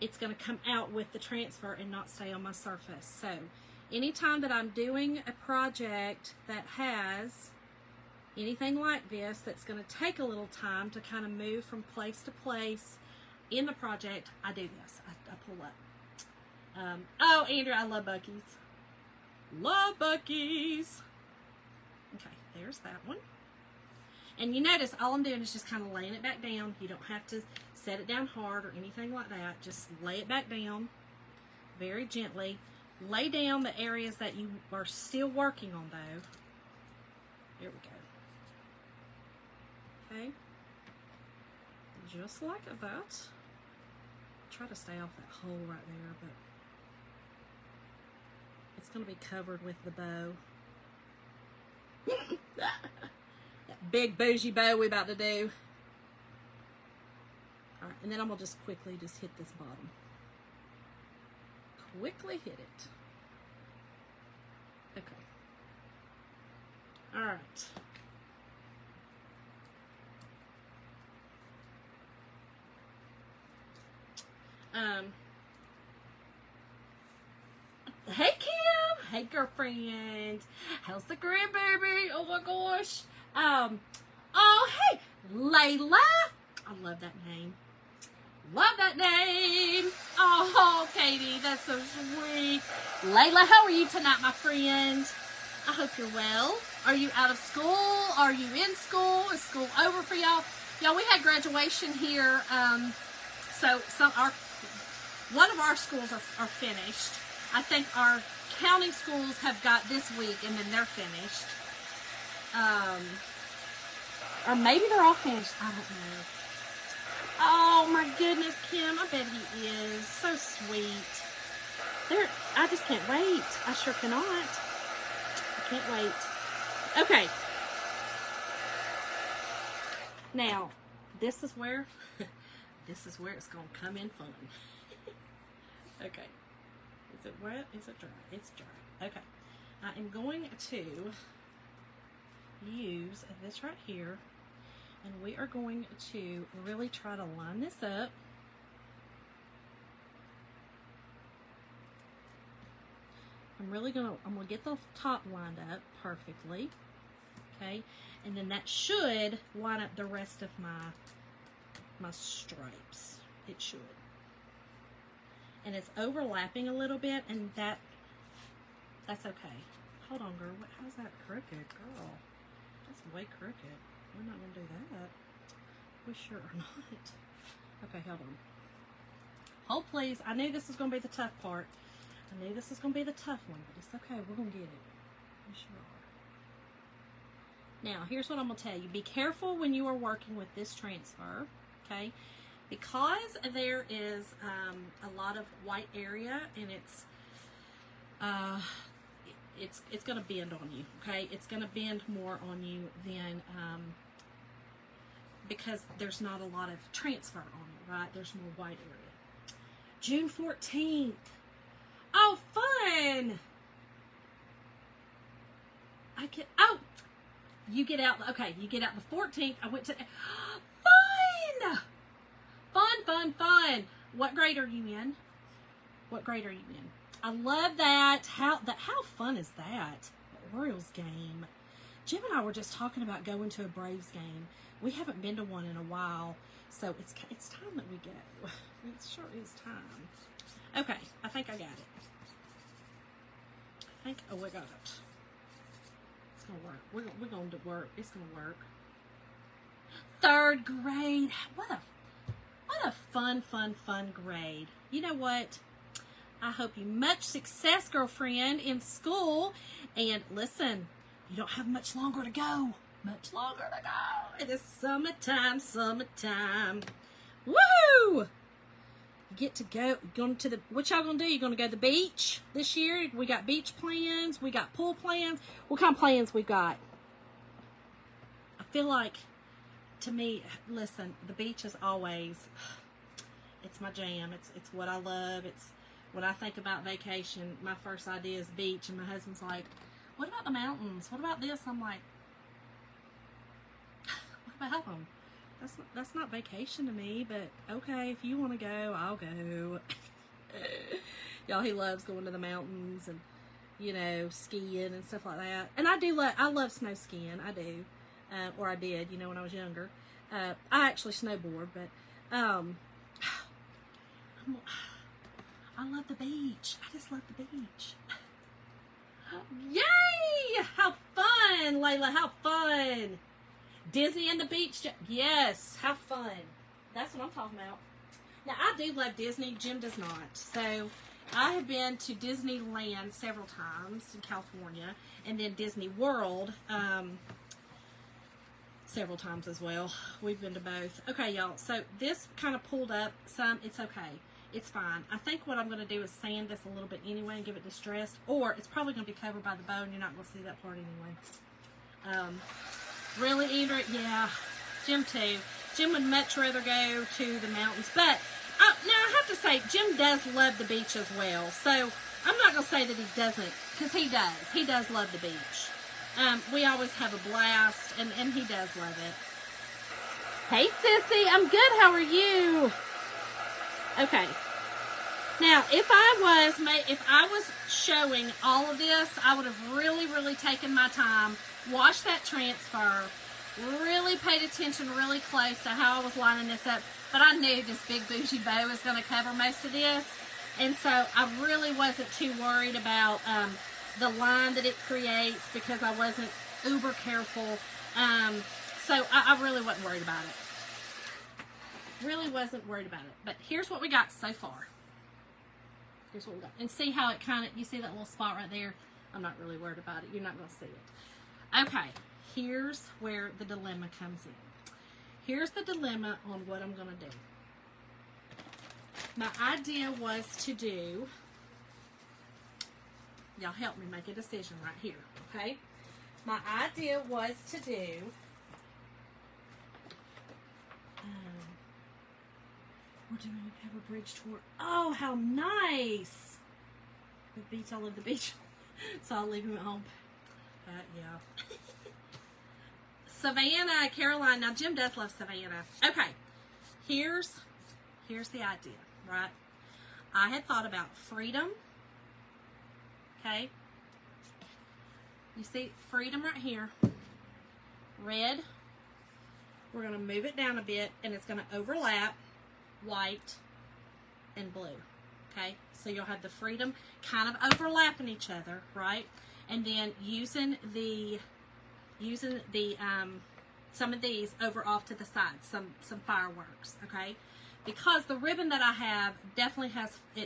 it's going to come out with the transfer and not stay on my surface. So anytime that I'm doing a project that has anything like this that's going to take a little time to kind of move from place to place in the project, I do this. I pull up. Oh, Andrew, I love Buc-ee's. Love Buc-ee's. Okay, there's that one. And you notice all I'm doing is just kind of laying it back down. You don't have to set it down hard or anything like that. Just lay it back down very gently. Lay down the areas that you are still working on though. Here we go. Okay. Just like that. Try to stay off that hole right there, but it's going to be covered with the bow. That big bougie bow we about to do. Alright, and then I'm going to just quickly just hit this bottom. Quickly hit it. Okay. Alright. Hey Kim, hey girlfriend, how's the grandbaby? Oh my gosh. Oh hey, Layla. I love that name. Love that name. Oh, Katie, that's so sweet. Layla, how are you tonight, my friend? I hope you're well. Are you out of school? Are you in school? Is school over for y'all? Y'all, we had graduation here. So one of our schools are finished. I think our county schools have got this week and then they're finished. Or maybe they're all finished. I don't know. Oh my goodness, Kim. I bet he is. So sweet. I just can't wait. I sure cannot. I can't wait. Okay. Now, this is where it's going to come in fun. Okay. Is it wet? Is it dry? It's dry. Okay. I am going to use this right here, and we are going to really try to line this up. I'm gonna get the top lined up perfectly. Okay. And then that should line up the rest of my stripes. It should. And it's overlapping a little bit, and that's okay. Hold on, girl. How's that crooked, girl? That's way crooked. We're not going to do that. We sure are not. Okay, hold on. Hold, please. I knew this was going to be the tough part. I knew this was going to be the tough one, but it's okay. We're going to get it. We sure are. Now, here's what I'm going to tell you. Be careful when you are working with this transfer, okay? Because there is a lot of white area, and it's going to bend on you, okay? It's going to bend more on you than because there's not a lot of transfer on it, right? There's more white area. June 14th. Oh, fun! You get out, okay, you get out the 14th. I went to, fun! Fun. What grade are you in? What grade are you in? I love that. How fun is that? The Orioles game. Jim and I were just talking about going to a Braves game. We haven't been to one in a while, so it's time that we go. It sure is time. Okay, I think I got it. Oh, we got it. It's gonna work. We're going to work. It's gonna work. 3rd grade. What a fun grade. You know what? I hope you much success, girlfriend, in school. And listen, you don't have much longer to go. It is summertime. Woohoo! You get to go. What y'all gonna do? You gonna go to the beach this year? We got beach plans. We got pool plans. What kind of plans we got? I feel like, to me, listen, the beach is always, it's my jam. It's what I love. It's when I think about vacation, my first idea is beach, and my husband's like, what about the mountains? What about this? I'm like, what about them? That's not vacation to me, but okay, if you want to go, I'll go. Y'all, he loves going to the mountains and, skiing and stuff like that. And I love snow skiing. I do. Or I did, when I was younger. I actually snowboard, but I love the beach. I just love the beach. Yay! How fun, Layla, how fun. Disney and the beach. Yes, have fun. That's what I'm talking about. Now, I do love Disney. Jim does not. So, I have been to Disneyland several times in California, and then Disney World several times as well. We've been to both. Okay, y'all. So, this kind of pulled up some. It's okay. It's fine. I think what I'm going to do is sand this a little bit anyway and give it distressed, or it's probably going to be covered by the bow, and you're not going to see that part anyway. Really, Edric? Yeah. Jim too. Jim would much rather go to the mountains. But, now I have to say, Jim does love the beach as well. So, I'm not going to say that he doesn't, because he does. He does love the beach. We always have a blast, and he does love it. Hey, Sissy. I'm good. How are you? Okay. Now, if I was showing all of this, I would have really taken my time, watched that transfer, really paid attention really close to how I was lining this up. But I knew this big bougie bow was going to cover most of this. And so I really wasn't too worried about the line that it creates because I wasn't uber careful. So I really wasn't worried about it. Really wasn't worried about it. But here's what we got so far. Here's what we got. And see how it kind of, you see that little spot right there? I'm not really worried about it. You're not going to see it. Okay. Here's where the dilemma comes in. Here's the dilemma on what I'm going to do. My idea was to do, y'all help me make a decision right here, okay? My idea was to do, we're doing a cover bridge tour. Oh, how nice! The beach, I love the beach. So I'll leave him at home. Yeah. Savannah, Caroline. Now, Jim does love Savannah. Okay. Here's the idea, right? I had thought about freedom. Okay. You see freedom right here. Red. We're going to move it down a bit, and it's going to overlap white and blue. Okay. So you'll have the freedom kind of overlapping each other, right? And then using the using the some of these over off to the side, some fireworks, okay? Because the ribbon that I have definitely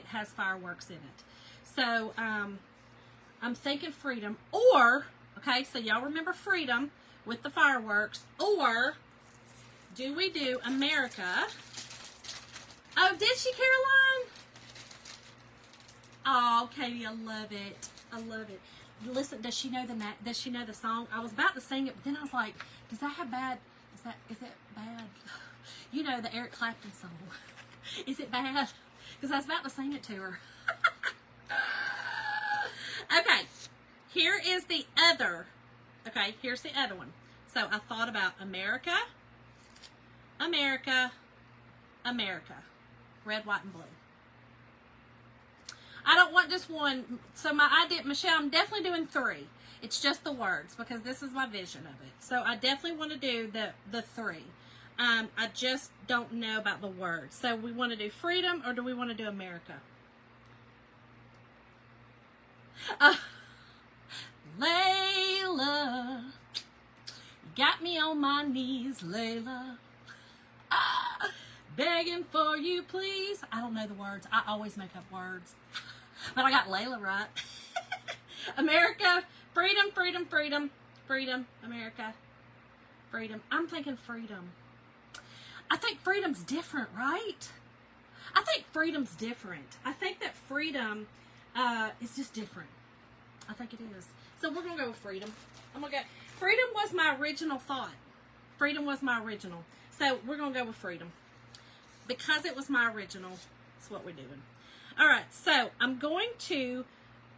has fireworks in it. So I'm thinking freedom, or okay, so y'all remember freedom with the fireworks, or do we do America? Oh, did she, Caroline? Oh, Katie, I love it. I love it. Listen, does she know the song? I was about to sing it, but then I was like, does that have bad? Is it bad? You know, the Eric Clapton song. Is it bad? Because I was about to sing it to her. Okay, here is the other. Okay, here's the other one. So I thought about America, America, America. Red, white, and blue. I don't want just one. So my idea, Michelle, I'm definitely doing 3. It's just the words because this is my vision of it. So I definitely want to do the 3. I just don't know about the words. So we want to do freedom, or do we want to do America? Layla, you got me on my knees, Layla. Begging for you, please. I don't know the words. I always make up words. But I got Layla right. America, freedom, freedom, freedom, freedom, America, freedom. I'm thinking freedom. I think freedom's different, right? I think freedom's different. I think that freedom is just different. I think it is. So we're going to go with freedom. I'm going to go. Freedom was my original thought. Freedom was my original. So we're going to go with freedom. Because it was my original, that's what we're doing. All right, so I'm going to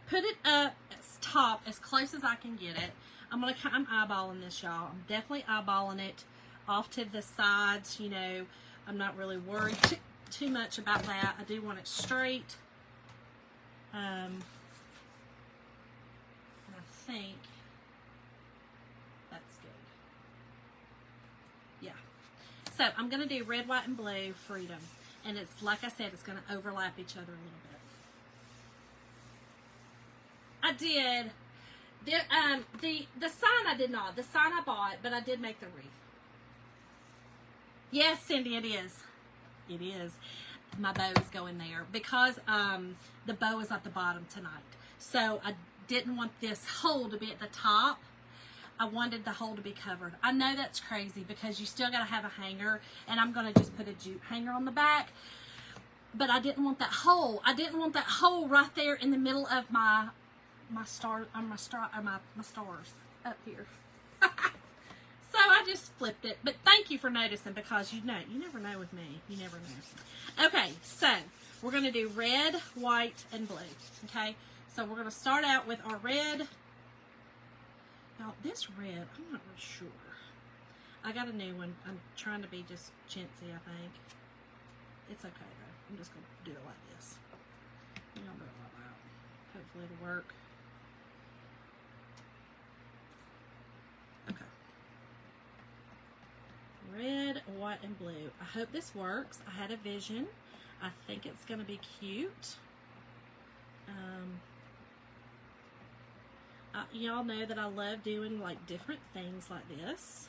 put it up as top as close as I can get it. I'm eyeballing this, y'all. I'm definitely eyeballing it off to the sides. You know, I'm not really worried too much about that. I do want it straight. And I think that's good. Yeah. So I'm going to do red, white, and blue, freedom. And it's, like I said, it's going to overlap each other a little bit. I did. The sign I did not. The sign I bought, but I did make the wreath. Yes, Cindy, it is. It is. My bow is going there because the bow is at the bottom tonight. So I didn't want this hole to be at the top. I wanted the hole to be covered. I know that's crazy because you still got to have a hanger, and I'm going to just put a jute hanger on the back. But I didn't want that hole. I didn't want that hole right there in the middle of my stars up here. So I just flipped it. But thank you for noticing, because you never know with me. You never know. Okay, so we're going to do red, white, and blue. Okay, so we're going to start out with our red. Now, this red, I'm not really sure. I got a new one. I'm trying to be just chintzy, I think. It's okay, though. I'm just going to do it like this. I'm going to do it like that. Hopefully it'll work. Okay. Red, white, and blue. I hope this works. I had a vision. I think it's going to be cute. Y'all know that I love doing like different things like this.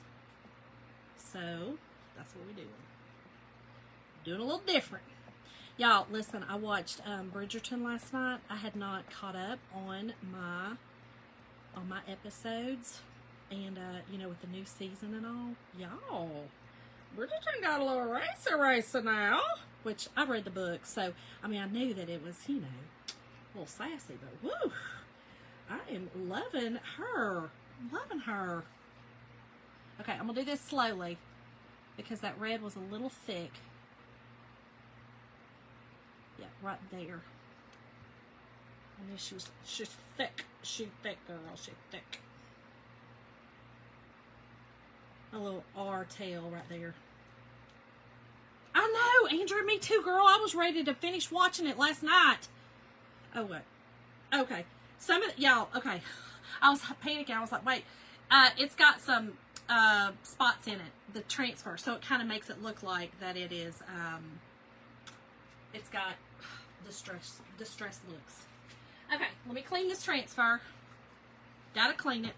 So that's what we're doing. Doing a little different. Y'all, listen, I watched Bridgerton last night. I had not caught up on my episodes. And, you know, with the new season and all. Y'all, Bridgerton got a little racer now. Which, I've read the book. So, I mean, I knew that it was, you know, a little sassy. But, woo, I am loving her. Loving her. Okay, I'm going to do this slowly. Because that red was a little thick. Yeah, right there. And she's thick. She's thick, girl. She's thick. A little R tail right there. I know, Andrew, me too, girl. I was ready to finish watching it last night. Oh, wait. Okay. Some of y'all, okay. I was panicking. I was like, wait. It's got some spots in it, the transfer. So it kind of makes it look like that it is, it's got distress looks. Okay, let me clean this transfer. Gotta clean it.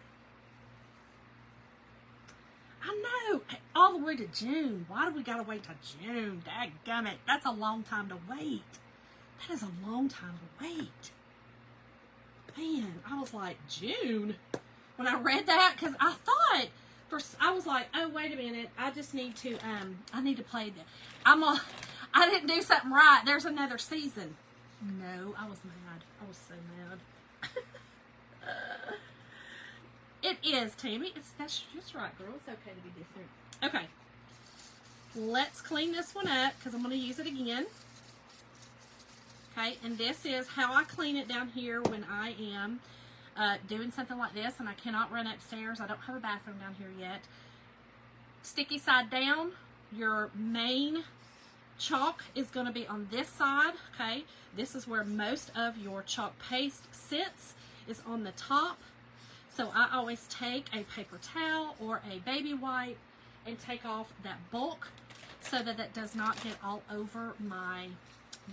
I know. All the way to June. Why do we gotta wait till June? Dadgummit. That's a long time to wait. That is a long time to wait. Man, I was like, June? When I read that, because I thought, I was like, oh, wait a minute. I just need to, I need to play that. I didn't do something right. There's another season. No, I was mad. I was so mad. It is, Tammy. That's just right, girl. It's okay to be different. Okay. Let's clean this one up because I'm going to use it again. Okay, and this is how I clean it down here when I am doing something like this and I cannot run upstairs. I don't have a bathroom down here yet. Sticky side down. Your main chalk is going to be on this side. Okay, this is where most of your chalk paste sits, is on the top. So I always take a paper towel or a baby wipe and take off that bulk so that it does not get all over my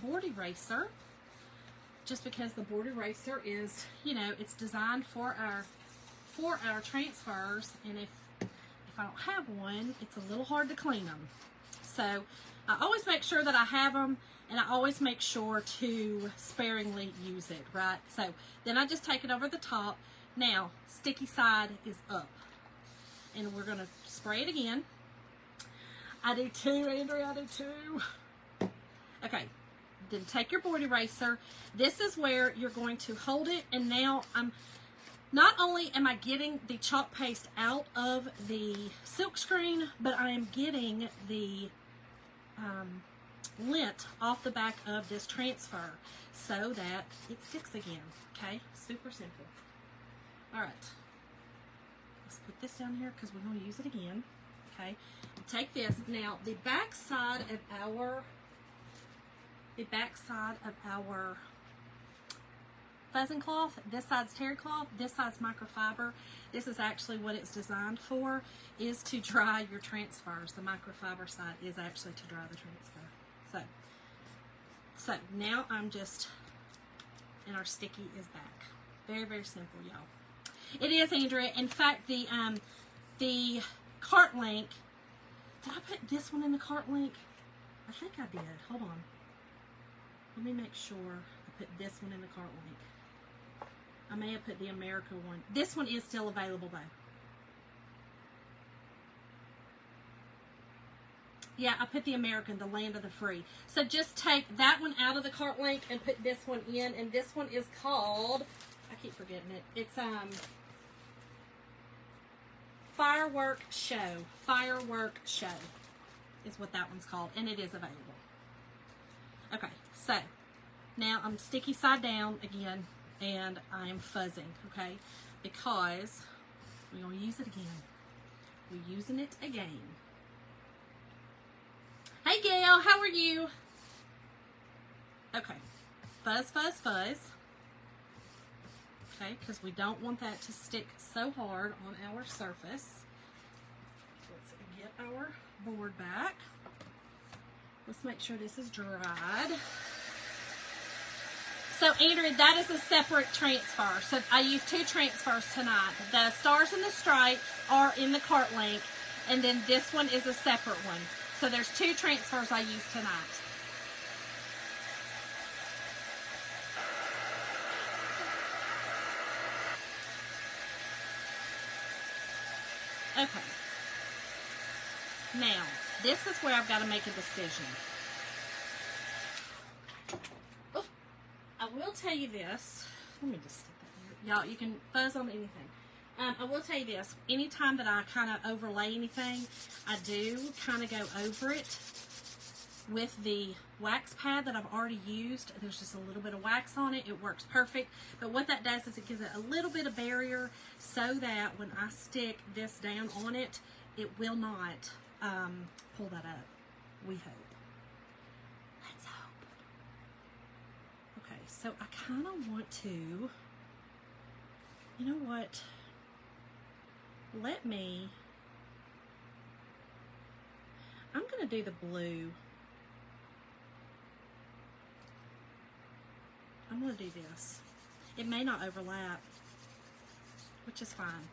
board eraser. Just because the board eraser is, you know, it's designed for our transfers, and if I don't have one, it's a little hard to clean them. So I always make sure that I have them, and I always make sure to sparingly use it, right? So then I just take it over the top. Now, sticky side is up. And we're going to spray it again. I do too, Andrea, I do too. Okay, then take your board eraser. This is where you're going to hold it. And now not only am I getting the chalk paste out of the silk screen, but I am getting the lint off the back of this transfer so that it sticks again. Okay, super simple. All right, let's put this down here because we're going to use it again. Okay, take this. Now, the back side of our fuzzing cloth, this side's terry cloth, this side's microfiber. This is actually what it's designed for, is to dry your transfers. The microfiber side is actually to dry the transfer. So now I'm just, and our sticky is back. Very, very simple, y'all. It is, Andrea. In fact, the cart link, did I put this one in the cart link? I think I did. Hold on. Let me make sure I put this one in the cart link. I may have put the America one. This one is still available, though. Yeah, I put the American, the land of the free. So just take that one out of the cart link and put this one in. And this one is called, I keep forgetting it. It's Firework Show. Firework Show is what that one's called, and it is available. Okay, so now I'm sticky side down again, and I'm fuzzing, okay, because we're going to use it again. We're using it again. Hey, Gail, how are you? Okay, fuzz, fuzz, fuzz. Okay, because we don't want that to stick so hard on our surface. Let's get our board back. Let's make sure this is dried. So, Andrea, that is a separate transfer. So, I used 2 transfers tonight. The Stars and the Stripes are in the cart link, and then this one is a separate one. So, there's 2 transfers I used tonight. Okay. Now, this is where I've got to make a decision. Oh, I will tell you this. Let me just stick that here. Y'all, you can fuzz on anything. I will tell you this. Anytime that I kind of overlay anything, I do kind of go over it with the wax pad that I've already used. There's just a little bit of wax on it. It works perfect. But what that does is it gives it a little bit of barrier so that when I stick this down on it, it will not pull that up. We hope. Let's hope. Okay, so I kind of want to, you know what? I'm going to do the blue. I'm going to do this. It may not overlap, which is fine.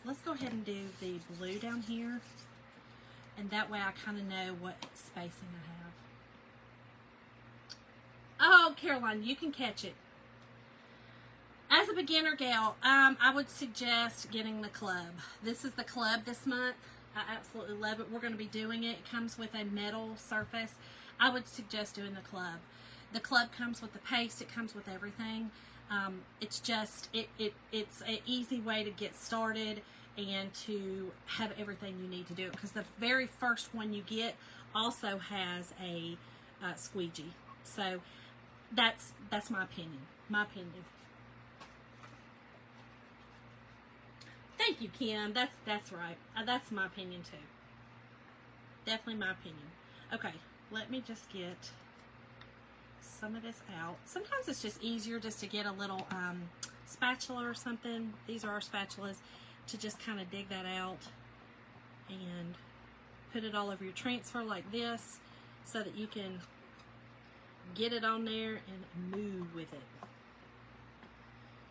let's go ahead and do the blue down here. And that way I kind of know what spacing I have. Oh, Caroline, you can catch it. As a beginner gal, I would suggest getting the club. This is the club this month. I absolutely love it. We're going to be doing it. It comes with a metal surface. I would suggest doing the club. The club comes with the paste. It comes with everything. It's just, it's an easy way to get started and to have everything you need to do it. Because the very first one you get also has a squeegee. So that's my opinion. My opinion. Thank you, Kim. That's right. That's my opinion too. Definitely my opinion. Okay, let me just get some of this out. Sometimes it's just easier just to get a little spatula or something. These are our spatulas, to just kind of dig that out and put it all over your transfer like this, so that you can get it on there and move with it.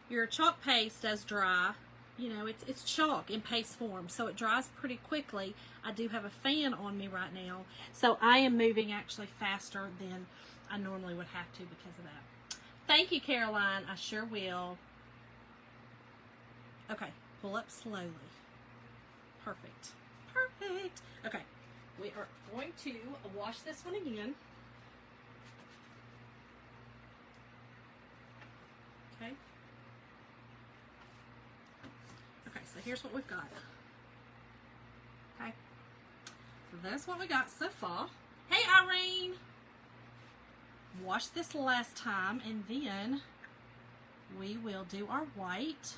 Your chalk paste does dry. You know, it's chalk in paste form, so it dries pretty quickly. I do have a fan on me right now, so I am moving actually faster than I normally would have to because of that. Thank you, Caroline. I sure will. Okay, pull up slowly. Perfect. Perfect. Okay, we are going to wash this one again. Okay. So here's what we've got. Okay. So that's what we got so far. Hey, Irene! Washed this last time, and then we will do our white.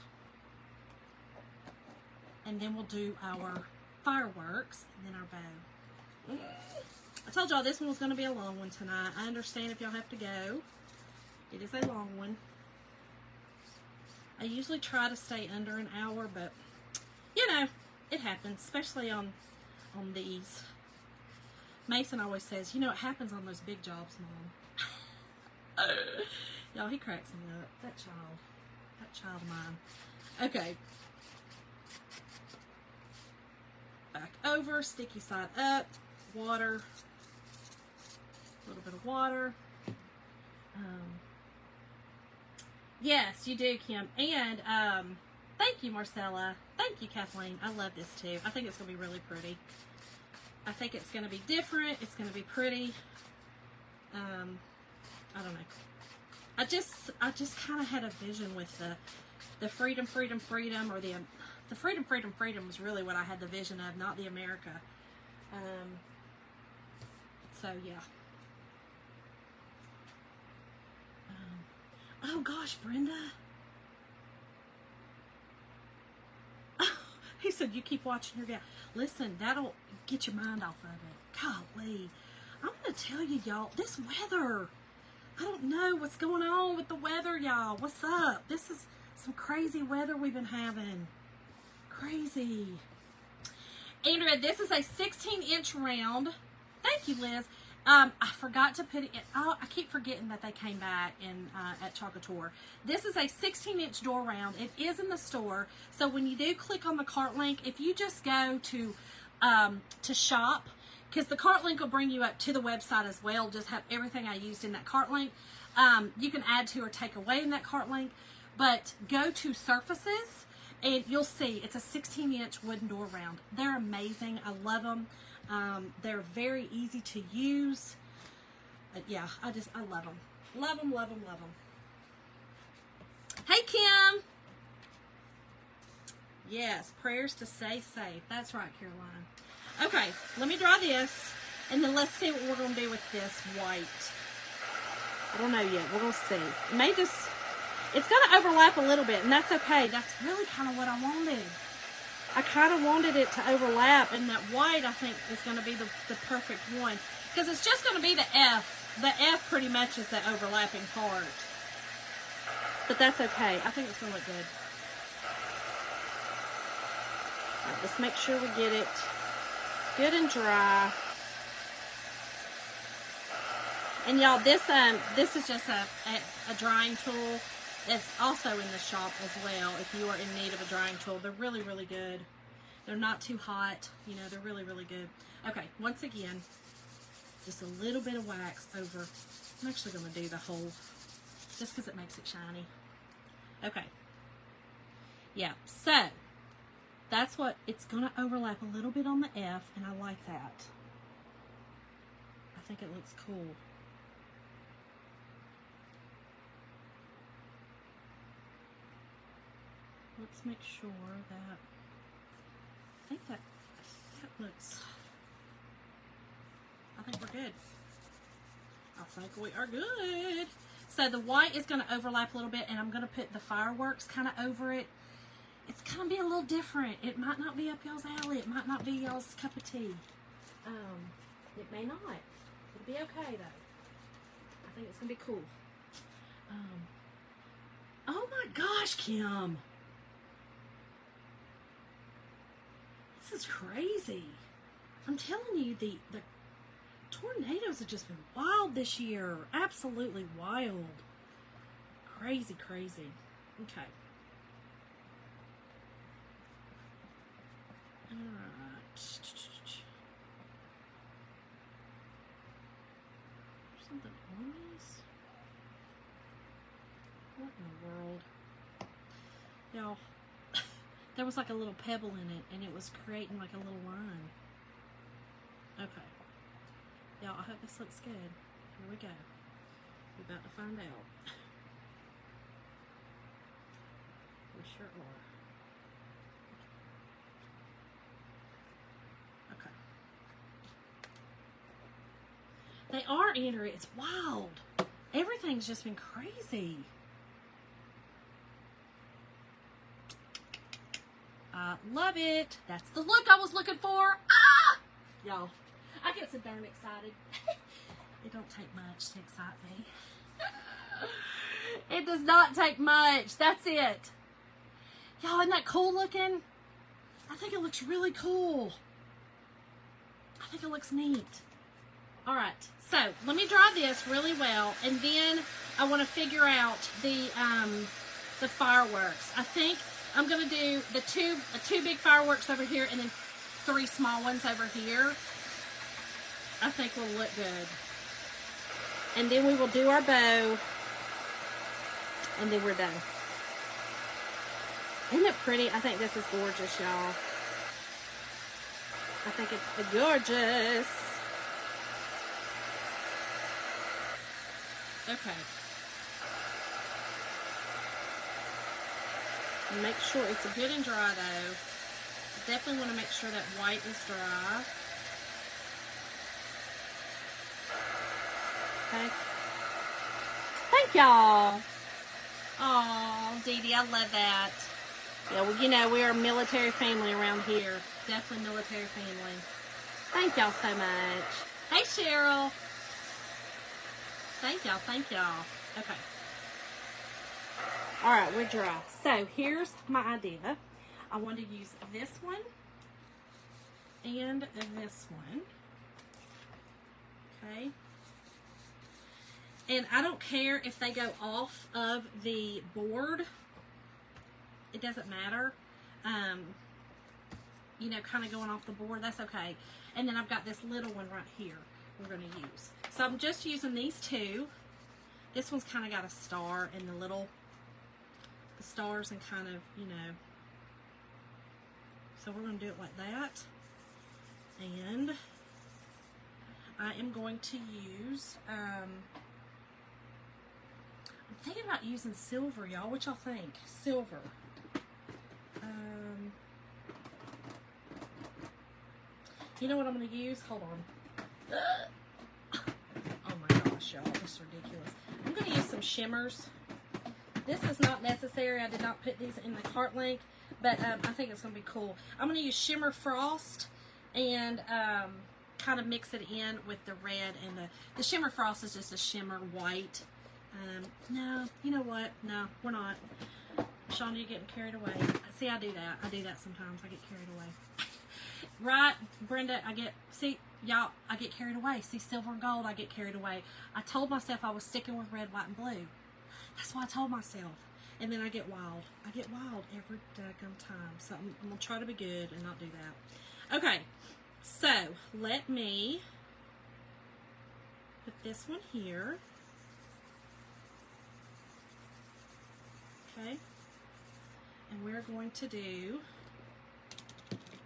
And then we'll do our fireworks, and then our bow. I told y'all this one was going to be a long one tonight. I understand if y'all have to go. It is a long one. I usually try to stay under an hour, but you know, it happens, especially on these. Mason always says, you know, it happens on those big jobs, Mom. Y'all, he cracks me up. That child of mine. Okay. Back over, sticky side up, water, a little bit of water. Yes, you do, Kim. And thank you, Marcella. Thank you, Kathleen. I love this too. I think it's going to be really pretty. I think it's going to be different. It's going to be pretty. I don't know. I just kind of had a vision with the freedom, or the freedom was really what I had the vision of, not the America. So yeah. Oh gosh, Brenda. He said, you keep watching your gal. Listen, that'll get your mind off of it. Golly. I'm going to tell you, y'all, this weather. I don't know what's going on with the weather, y'all. What's up? This is some crazy weather we've been having. Crazy. Andrea, this is a 16-inch round. Thank you, Liz. I forgot to put it in. Oh, I keep forgetting that they came back in at Chocator. This is a 16-inch door round. It is in the store. So when you do click on the cart link, if you just go to shop, because the cart link will bring you up to the website as well. Just have everything I used in that cart link. You can add to or take away in that cart link. But go to surfaces, and you'll see it's a 16-inch wooden door round. They're amazing. I love them. They're very easy to use. Yeah, I love them. Love them, love them, love them. Hey, Kim. Yes, prayers to stay safe. That's right, Caroline. Okay, let me draw this, and then let's see what we're going to do with this white. I don't know yet. We're going to see. It may just, it's going to overlap a little bit, and that's okay. That's really kind of what I wanted. I kind of wanted it to overlap, and that white, I think, is going to be the perfect one. Because it's just going to be the F. The F pretty much is the overlapping part. But that's okay. I think it's going to look good. All right, let's make sure we get it good and dry. And y'all, this is just a drying tool. It's also in the shop as well if you are in need of a drying tool. They're really, really good. They're not too hot. You know, they're really, really good. Okay, once again, just a little bit of wax over. I'm actually going to do the whole, just because it makes it shiny. Okay. Yeah, so that's what, it's going to overlap a little bit on the F, and I like that. I think it looks cool. Let's make sure that, I think that looks, I think we're good. I think we are good. So the white is going to overlap a little bit, and I'm going to put the fireworks kind of over it. It's going to be a little different. It might not be up y'all's alley. It might not be y'all's cup of tea. It may not. It'll be okay, though. I think it's going to be cool. Oh my gosh, Kim. This is crazy. I'm telling you, the tornadoes have just been wild this year. Absolutely wild. Crazy, crazy. Okay. Alright. Something on these? What in the world? Y'all, there was like a little pebble in it, and it was creating like a little line. Okay. Y'all, I hope this looks good. Here we go. We're about to find out. We sure are. Okay. They are, Andrea. It's wild. Everything's just been crazy. I love it. That's the look I was looking for. Ah! Y'all, I get so darn excited. It don't take much to excite me. It does not take much. That's it. Y'all, isn't that cool looking? I think it looks really cool. I think it looks neat. All right, so let me dry this really well, and then I want to figure out the fireworks. I think I'm gonna do the two big fireworks over here, and then 3 small ones over here. I think will look good. And then we will do our bow, and then we're done. Isn't it pretty? I think this is gorgeous, y'all. I think it's gorgeous. Okay. Make sure it's good and dry, though. Definitely want to make sure that white is dry. Okay. Thank y'all. Oh, Dee Dee, I love that. Yeah, well, you know, we are a military family around here. Definitely military family. Thank y'all so much. Hey, Cheryl. Thank y'all. Thank y'all. Okay. All right, we're dry. So here's my idea. I want to use this one and this one. Okay. And I don't care if they go off of the board. It doesn't matter. You know, kind of going off the board. That's okay. And then I've got this little one right here we're going to use. So I'm just using these 2. This one's kind of got a star and the stars and kind of, you know. So we're going to do it like that. And I am going to use, I'm thinking about using silver, y'all. What y'all think? Silver. You know what I'm going to use? Hold on. Oh my gosh, y'all. This is ridiculous. I'm going to use some shimmers. This is not necessary. I did not put these in the cart link, but I think it's going to be cool. I'm going to use shimmer frost and kind of mix it in with the red, and the shimmer frost is just a shimmer white. No, you know what? No, we're not. Shonda, you're getting carried away. See, I do that. I do that sometimes. I get carried away. Right, Brenda, I get carried away. See, silver and gold, I get carried away. I told myself I was sticking with red, white, and blue. That's what I told myself. And then I get wild. I get wild every daggone time. So I'm going to try to be good and not do that. Okay. So let me put this one here. Okay. And we're going to do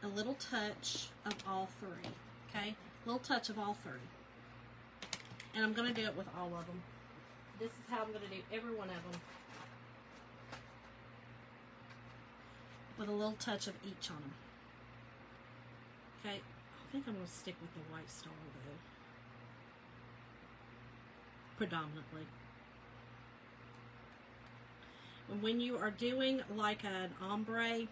a little touch of all three. Okay. A little touch of all three. And I'm going to do it with all of them. This is how I'm going to do every one of them. With a little touch of each on them. Okay, I think I'm going to stick with the white star though. Predominantly. And when you are doing like an ombre,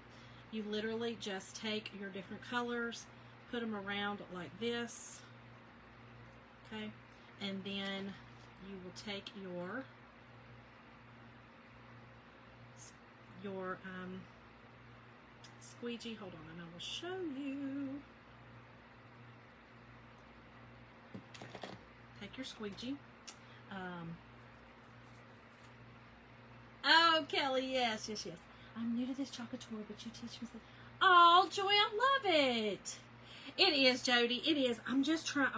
you literally just take your different colors, put them around like this. Okay, and then you will take your squeegee. Hold on, and I will show you. Take your squeegee. Oh, Kelly, yes. I'm new to this chocolate tour, but you teach me something. Oh, Joy, I love it. It is, Jody. It is. I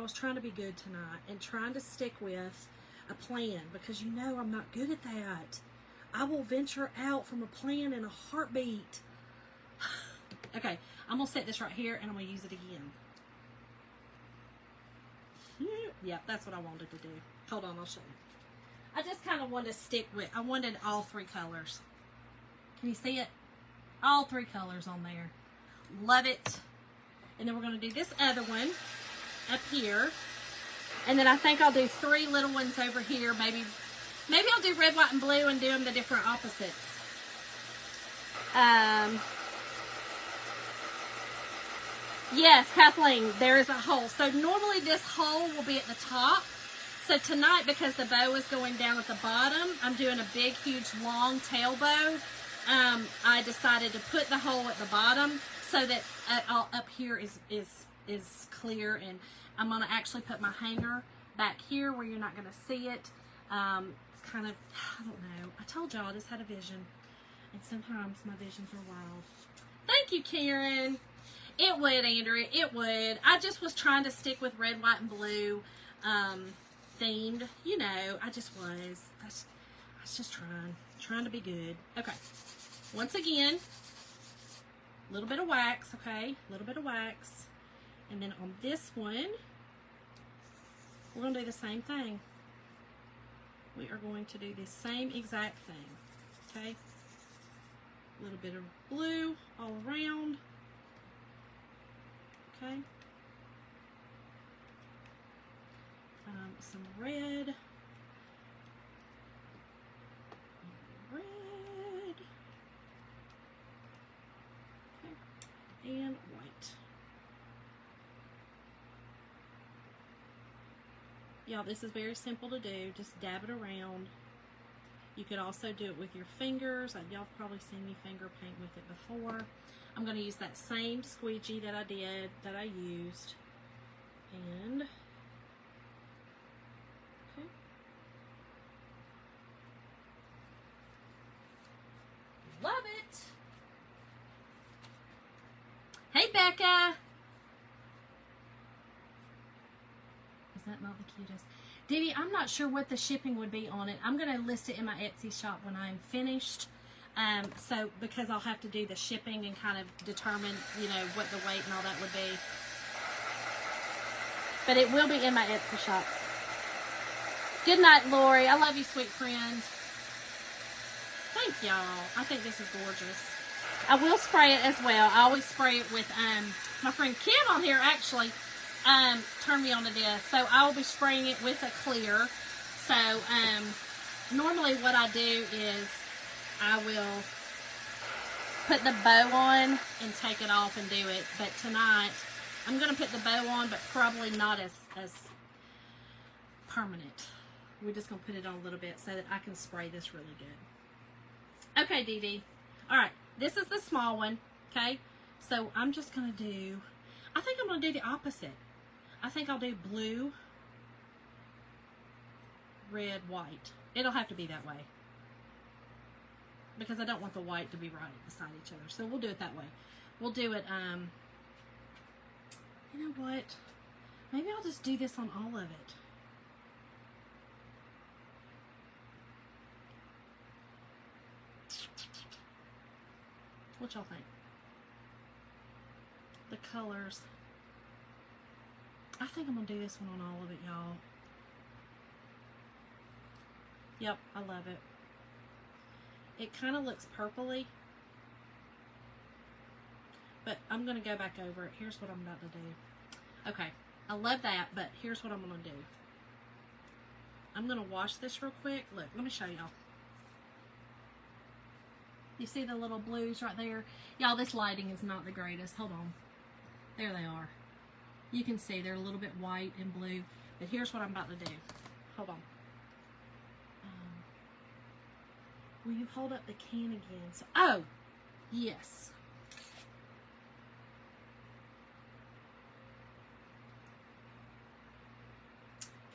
was trying to be good tonight and trying to stick with a plan because you know I'm not good at that. I will venture out from a plan in a heartbeat. Okay, I'm going to set this right here and I'm going to use it again. Yeah, that's what I wanted to do. Hold on, I'll show you. I just kind of wanted to stick with, I wanted all three colors. Can you see it? All three colors on there. Love it. And then we're going to do this other one up here. And then I think I'll do three little ones over here. Maybe I'll do red, white, and blue and do them the different opposites. Yes, Kathleen, there is a hole. So normally this hole will be at the top. So tonight, because the bow is going down at the bottom, I'm doing a big, huge, long tail bow. I decided to put the hole at the bottom so that up here is clear. And I'm going to actually put my hanger back here where you're not going to see it. It's kind of, I don't know. I told y'all I just had a vision. And sometimes my visions are wild. Thank you, Karen. It would, Andrea. It would. I just was trying to stick with red, white, and blue themed. You know, I just was. I was just trying to be good. Okay. Once again, a little bit of wax, okay? A little bit of wax. And then on this one, we're going to do the same thing. We are going to do the same exact thing, okay? A little bit of blue all around. Okay. Some red. Red. Okay. And white. Y'all, this is very simple to do. Just dab it around. You could also do it with your fingers. Y'all have probably seen me finger paint with it before. I'm going to use that same squeegee that I used. And, okay. Love it. Hey, Becca. Is that not the cutest? Dee Dee, I'm not sure what the shipping would be on it. I'm going to list it in my Etsy shop when I'm finished. So, because I'll have to do the shipping and kind of determine, you know, what the weight and all that would be. But it will be in my Etsy shop. Good night, Lori. I love you, sweet friend. Thank y'all. I think this is gorgeous. I will spray it as well. I always spray it with, my friend Kim on here actually, turned me on to this. So I will be spraying it with a clear. So, normally what I do is I will put the bow on and take it off and do it. But tonight, I'm going to put the bow on, but probably not as permanent. We're just going to put it on a little bit so that I can spray this really good. Okay, Dee Dee. All right, this is the small one, okay? So I'm just going to do, I think I'm going to do the opposite. I think I'll do blue, red, white. It'll have to be that way. because I don't want the white to be right beside each other. So we'll do it that way. We'll do it, you know what? Maybe I'll just do this on all of it. What y'all think? The colors. I think I'm going to do this one on all of it, y'all. Yep, I love it. It kind of looks purpley. But I'm going to go back over it. Here's what I'm about to do. Okay, I love that, but here's what I'm going to do. I'm going to wash this real quick. Look, let me show y'all. You see the little blues right there? Y'all, this lighting is not the greatest. Hold on. There they are. You can see they're a little bit white and blue. But here's what I'm about to do. Hold on. Will you hold up the can again? So, oh, yes.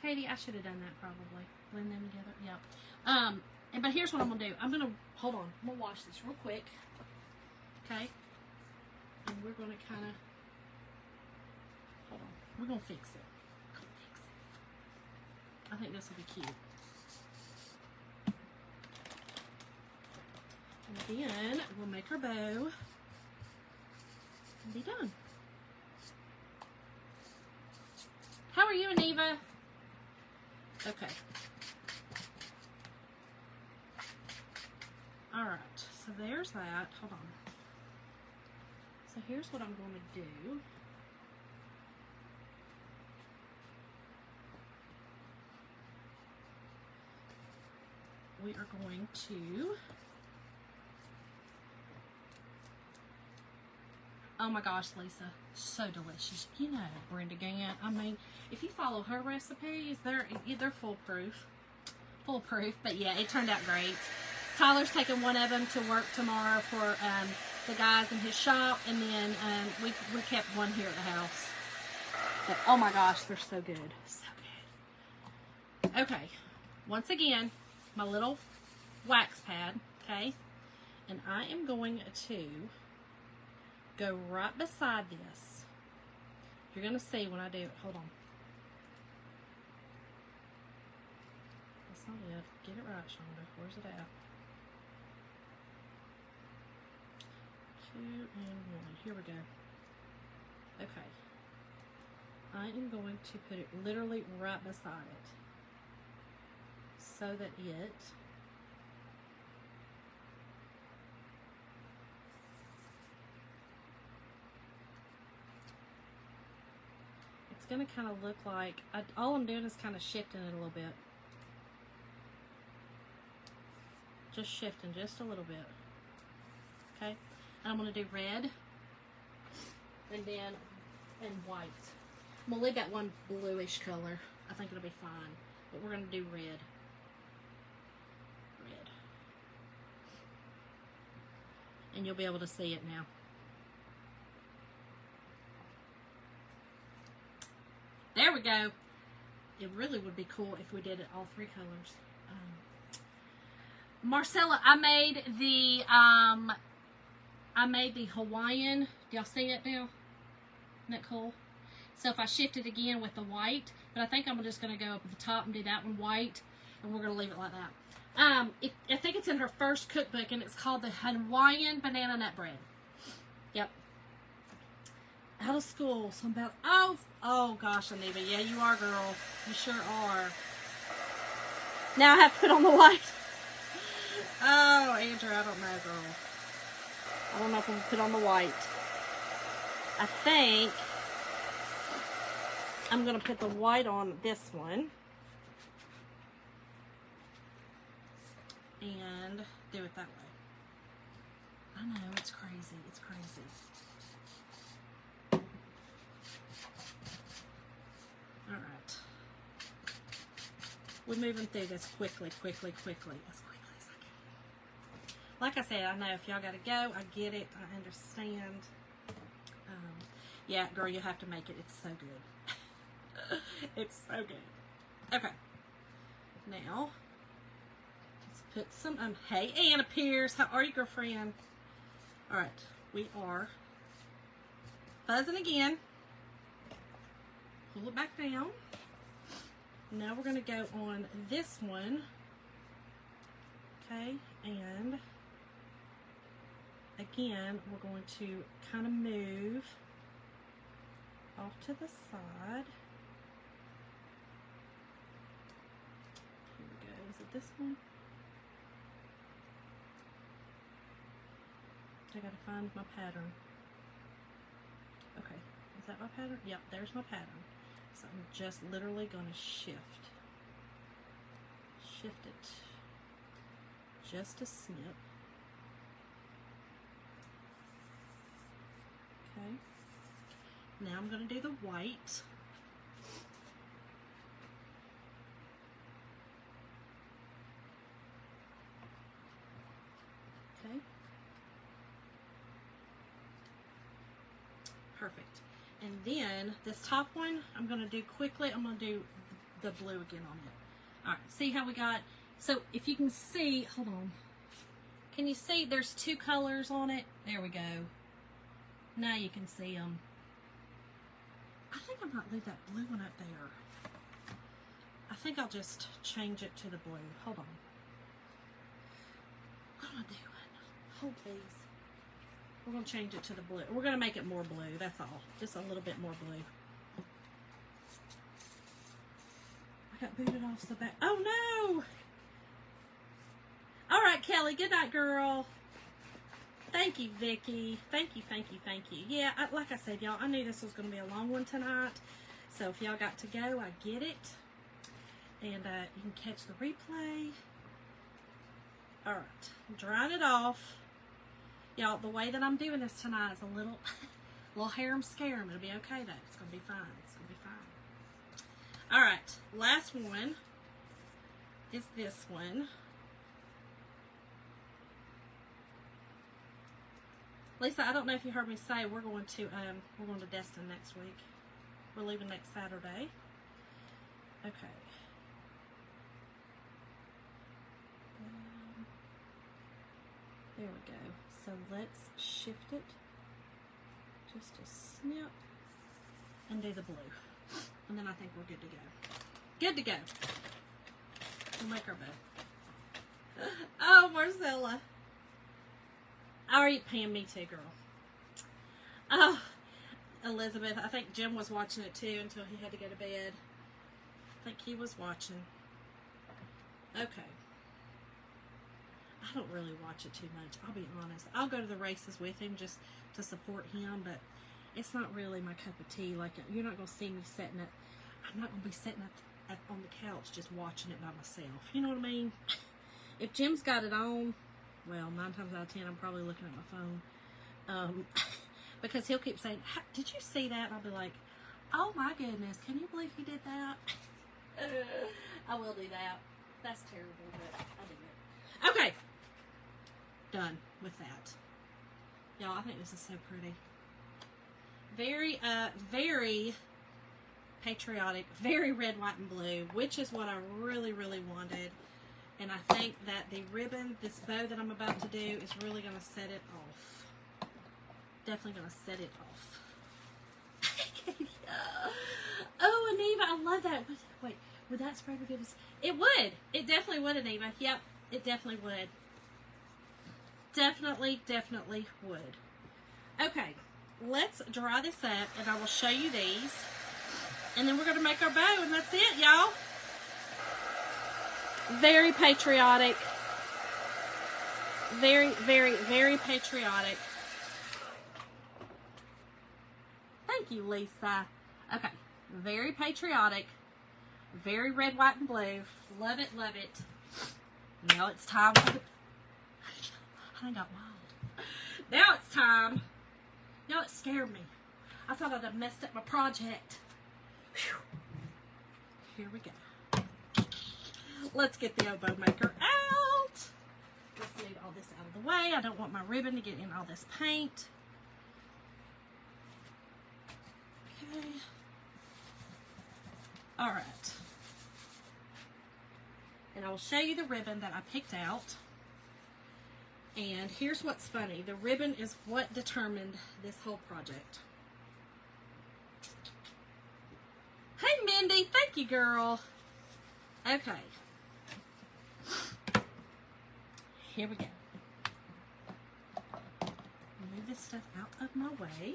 Katie, I should have done that probably. Blend them together. Yep. But here's what I'm going to do. I'm going to, hold on. I'm going to wash this real quick. Okay. And we're going to kind of, hold on. We're going to fix it. I think this will be cute. And then we'll make our bow and be done. How are you, Aniva? Okay. Alright, so there's that. Hold on. So here's what I'm going to do. We are going to, oh my gosh, Lisa, so delicious. You know Brenda Gant. I mean, if you follow her recipes, they're foolproof. But yeah, it turned out great. Tyler's taking one of them to work tomorrow for the guys in his shop, and then we kept one here at the house. But oh my gosh, they're so good. So good. Okay, once again, my little wax pad, okay? And I am going to go right beside this. You're going to see when I do it. Hold on. That's not it. Get it right, Shonda. Where's it at? 2 and 1. Here we go. Okay. I am going to put it literally right beside it, so that it's going to kind of look like, all I'm doing is kind of shifting it a little bit. Just shifting just a little bit. Okay? And I'm going to do red, and then white. I'm going to leave that one bluish color. I think it'll be fine. But we're going to do red. And you'll be able to see it now. There we go. It really would be cool if we did it all 3 colors. Marcella, I made the Hawaiian. Do y'all see it now? Isn't that cool? So if I shift it again with the white, but I think I'm just going to go up at the top and do that one white, and we're going to leave it like that. I think it's in her first cookbook, and it's called the Hawaiian Banana Nut Bread. Yep. Out of school, so I'm about, oh gosh, Aniva, yeah, you are, girl. You sure are. Now I have to put on the white. Oh, Andrew, I don't know, girl. I don't know if I'm going to put on the white. I think I'm going to put the white on this one. And do it that way. I know, it's crazy. It's crazy. Alright. We're moving through this quickly, as quickly as I can. Like I said, I know if y'all gotta go, I get it, I understand. Yeah, girl, you have to make it. It's so good. It's so good. Okay. Now, let's put some, hey, Anna Pierce, how are you, girlfriend? All right, we are fuzzing again. Pull it back down. Now we're going to go on this one. Okay, and again, we're going to kind of move off to the side. Here we go. Is it this one? I gotta find my pattern. Okay, is that my pattern? Yep, there's my pattern. So I'm just literally gonna shift it just a snip. Okay, now I'm going to do the white. Okay, perfect. And then this top one I'm going to do quickly. I'm going to do the blue again on it. All right, see how we got, so if you can see, hold on, can you see there's two colors on it? There we go. Now you can see them. I think I might leave that blue one up there. I think I'll just change it to the blue. Hold on. What am I doing? Hold please. We're going to change it to the blue. We're going to make it more blue. That's all. Just a little bit more blue. I got booted off the back. Oh no! All right, Kelly. Good night, girl. Thank you, Vicki. Thank you, thank you, thank you. Yeah, like I said, y'all, I knew this was going to be a long one tonight. So if y'all got to go, I get it. And you can catch the replay. All right, I'm drying it off. Y'all, the way that I'm doing this tonight is a little harem scarum. It'll be okay though. It's going to be fine. It's going to be fine. All right, last one is this one. Lisa, I don't know if you heard me say we're going to Destin next week. We're leaving next Saturday. Okay. There we go. So let's shift it just a snip and do the blue. And then I think we're good to go. Good to go. We'll make our bow. Oh, Marcella. Are you paying me too, girl? Oh, Elizabeth, I think Jim was watching it too until he had to go to bed. I think he was watching. Okay. I don't really watch it too much, I'll be honest. I'll go to the races with him just to support him, but it's not really my cup of tea. Like, you're not going to see me sitting at, I'm not going to be sitting on the couch just watching it by myself. You know what I mean? If Jim's got it on, well, 9 times out of 10, I'm probably looking at my phone. Because he'll keep saying, did you see that? And I'll be like, oh my goodness, can you believe he did that? I will do that. That's terrible, but I'll do it. Okay. Done with that. Y'all, I think this is so pretty. Very, very patriotic, very red, white, and blue, which is what I really, really wanted. And I think that the ribbon, this bow that I'm about to do, is really going to set it off. Definitely going to set it off. Oh, Aniva, I love that. Wait, would that spray be good? It would. It definitely would, Aniva. Yep, it definitely would. Definitely, definitely would. Okay, let's dry this up, and I will show you these. And then we're going to make our bow, and that's it, y'all. Very patriotic. Very, very, very patriotic. Thank you, Lisa. Okay, very patriotic. Very red, white, and blue. Love it, love it. Now it's time for the... I got wild. Now it's time. Y'all, it scared me. I thought I'd have messed up my project. Whew. Here we go. Let's get the oboe maker out. Let's move all this out of the way. I don't want my ribbon to get in all this paint. Okay. All right. And I will show you the ribbon that I picked out. And here's what's funny. The ribbon is what determined this whole project. Hey, Mindy. Thank you, girl. Okay. Here we go. Move this stuff out of my way.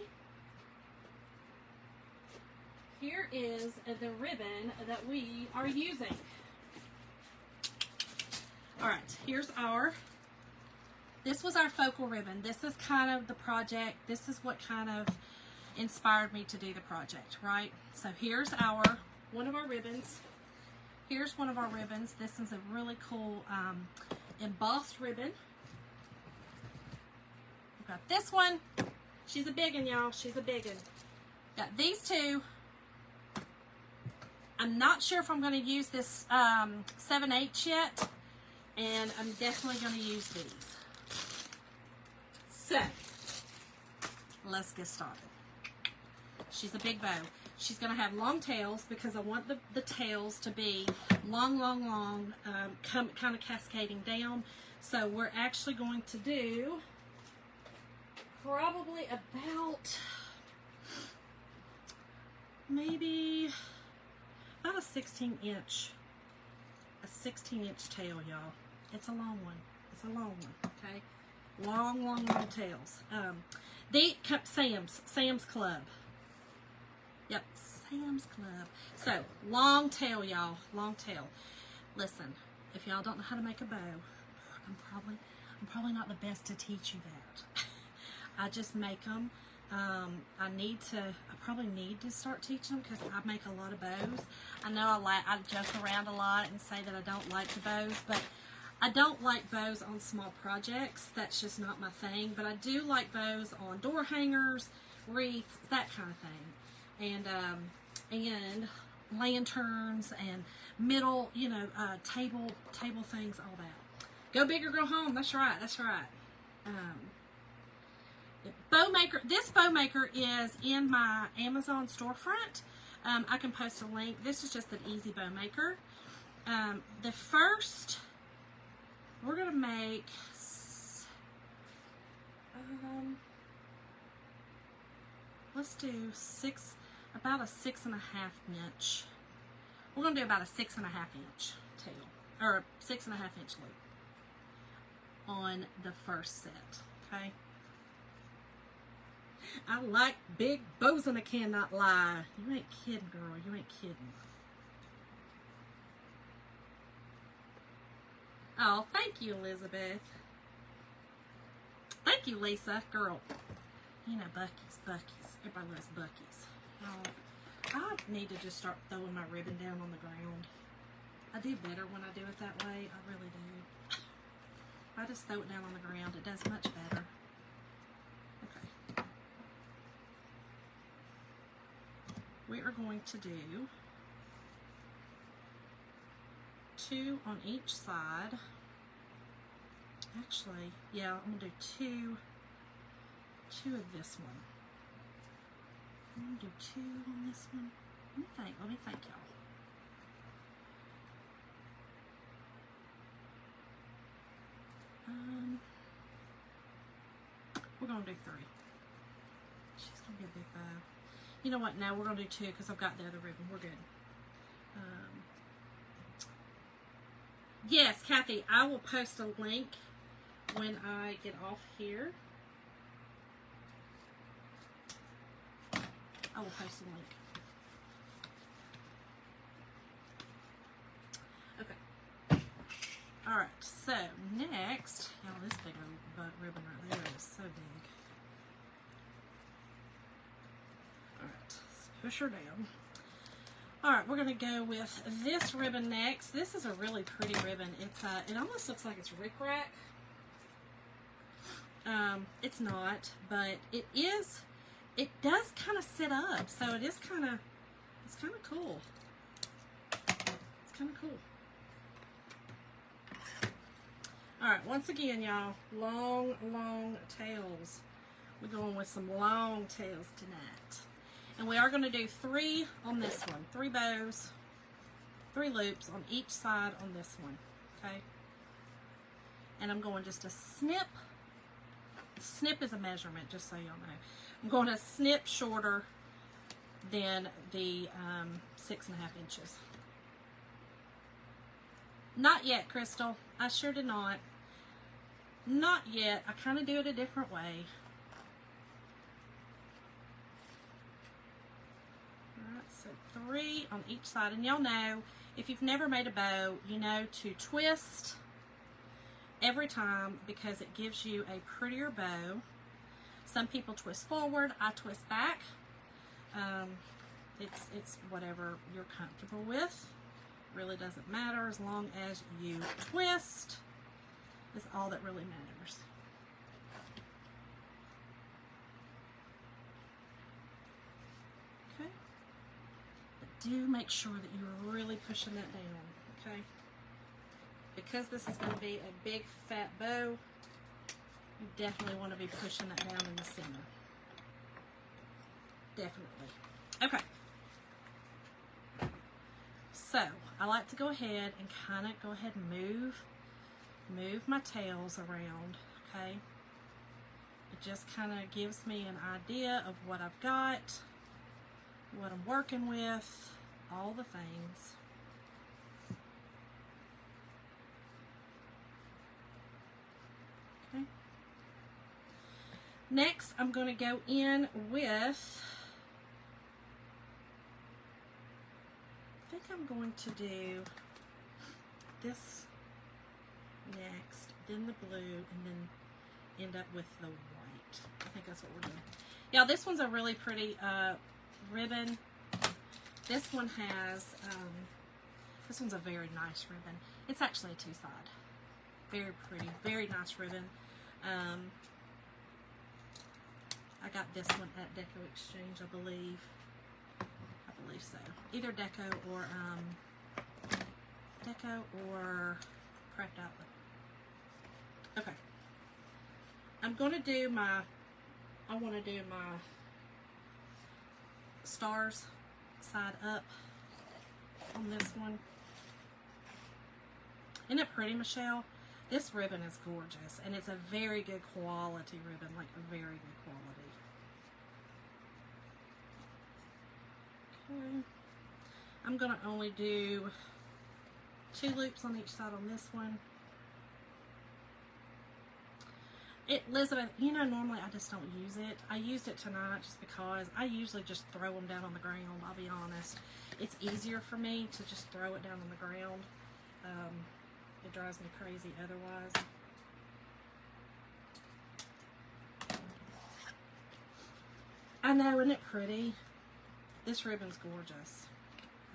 Here is the ribbon that we are using. All right, this was our focal ribbon. This is kind of the project. This is what kind of inspired me to do the project, right? So here's one of our ribbons. Here's one of our ribbons. This is a really cool embossed ribbon. We've got this one. She's a big one, y'all. She's a big one. Got these two. I'm not sure if I'm going to use this 7/8 yet, and I'm definitely going to use these. So, let's get started. She's a big bow. She's going to have long tails because I want the tails to be long, kind of cascading down. So we're actually going to do probably about maybe about a 16-inch tail, y'all. It's a long one. It's a long one, okay? Long tails. They kept Sam's Club. Yep, Sam's Club. So, long tail, y'all. Long tail. Listen, if y'all don't know how to make a bow, I'm probably not the best to teach you that. I just make them. I probably need to start teaching them because I make a lot of bows. I know I joke around a lot and say that I don't like the bows, but I don't like bows on small projects. That's just not my thing. But I do like bows on door hangers, wreaths, that kind of thing, and lanterns and middle, table things, all that. Go big or go home. That's right. That's right. This bow maker is in my Amazon storefront. I can post a link. This is just an easy bow maker. The first, we're going to make let's do about a 6.5 inch. We're going to do about a 6.5 inch tail, or 6.5 inch loop on the first set, okay? I like big bows and I cannot lie. You ain't kidding, girl. You ain't kidding. Oh, thank you, Elizabeth. Thank you, Lisa. Girl. You know, Buc-ee's. Everybody loves Buc-ee's. Oh, I need to just start throwing my ribbon down on the ground. I do better when I do it that way. I really do. If I just throw it down on the ground, it does much better. We are going to do 2 on each side. Actually, yeah, I'm going to do two of this one. I'm going to do 2 on this one. Let me think, y'all. We're going to do 3. She's going to be a big bow. You know what? No, we're going to do 2 because I've got the other ribbon. We're good. Yes, Kathy, I will post a link when I get off here. I will post a link. Okay. All right. So next, y'all, this big old ribbon right there is so big. All right. Let's push her down. All right, we're gonna go with this ribbon next. This is a really pretty ribbon. It's it almost looks like it's rickrack. It's not, but it is. It does kind of sit up, so it is kind of. It's kind of cool. It's kind of cool. All right, once again, y'all, long tails. We're going with some long tails tonight. And we are going to do 3 on this one. 3 bows, 3 loops on each side on this one. okay? And I'm going just a snip. Snip is a measurement, just so y'all know. I'm going to snip shorter than the 6.5 inches. Not yet, Crystal. I sure did not. Not yet. I kind of do it a different way. Alright, so 3 on each side. And y'all know, if you've never made a bow, you know to twist every time because it gives you a prettier bow. Some people twist forward. I twist back. It's whatever you're comfortable with. Really doesn't matter as long as you twist. Is all that really matters. Okay. But do make sure that you're really pushing that down. Okay. Because this is going to be a big fat bow, you definitely want to be pushing that down in the center. Definitely. Okay. So, I like to go ahead and kind of go ahead and move my tails around, okay? It just kind of gives me an idea of what I've got, what I'm working with, all the things. Okay. Next, I'm going to go in with, I think I'm going to do this next, then the blue, and then end up with the white. I think that's what we're doing. Yeah, this one's a really pretty ribbon. This one has, this one's a very nice ribbon. It's actually a 2-side. Very pretty, very nice ribbon. I got this one at Deco Exchange, I believe. I believe so. Either Deco or Craft Outlet. Okay. I'm going to do my, I want to do my stars side up on this one. Isn't it pretty, Michelle? This ribbon is gorgeous, and it's a very good quality ribbon, like a very good quality. Okay. I'm going to only do 2 loops on each side on this one. Elizabeth, you know, normally I just don't use it. I used it tonight just because I usually just throw them down on the ground, I'll be honest. It's easier for me to just throw it down on the ground. It drives me crazy otherwise. I know, isn't it pretty? This ribbon's gorgeous.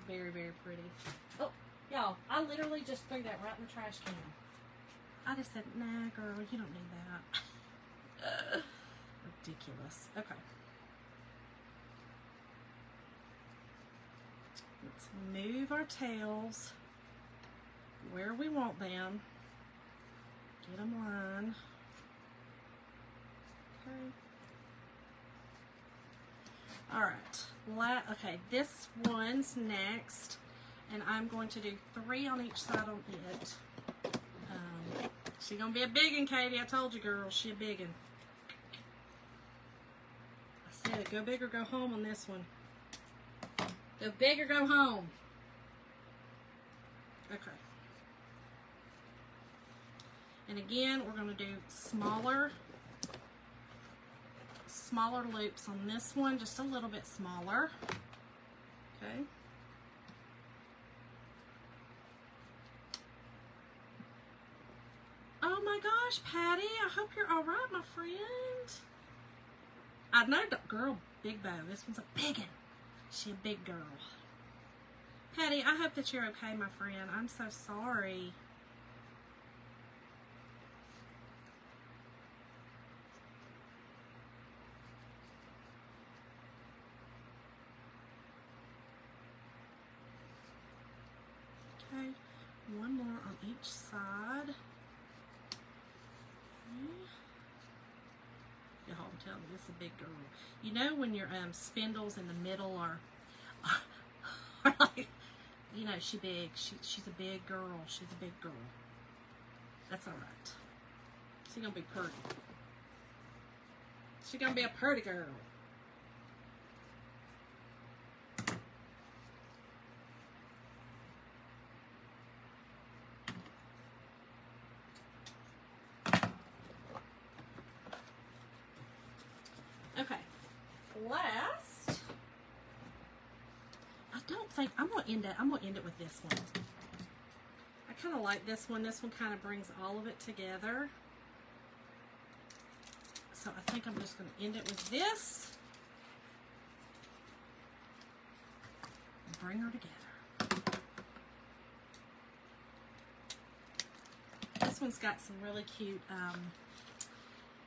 Very, very pretty. Oh, y'all, I literally just threw that right in the trash can. I just said, nah, girl, you don't need that. Ridiculous. Okay. Let's move our tails where we want them. Get them lined. Okay. Alright. Okay, this one's next. And I'm going to do 3 on each side on it. She's gonna be a biggin', Katie. I told you, girl. She a biggin'. I said, go big or go home on this one. Go big or go home. Okay. And again, we're gonna do smaller loops on this one, just a little bit smaller. Okay. Oh my gosh, Patty, I hope you're all right, my friend. I know, girl, big bow. This one's a big one. She a big girl. Patty, I hope that you're okay, my friend. I'm so sorry. Okay, one more on each side. Y'all tell me this is a big girl. You know when your spindles in the middle are like, you know, she's big. She's a big girl. She's a big girl. That's all right. She's gonna be pretty. She's gonna be a pretty girl. Okay. Last, I don't think I'm gonna end it with this one. I kind of like this one. This one kind of brings all of it together. So I think I'm just going to end it with this. Bring her together. This one's got some really cute,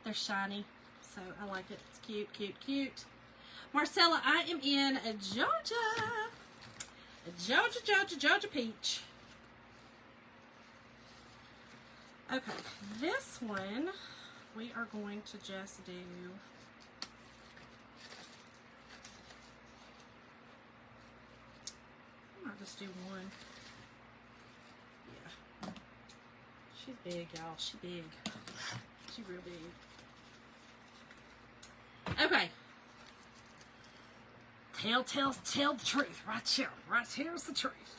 they're shiny, so I like it. It's cute, cute, cute. Marcella, I am in Georgia peach. Okay, this one we are going to just do I might just do one. Yeah. She's big, y'all. She's big. She's real big. Okay. Tell the truth. Right here. Right here's the truth.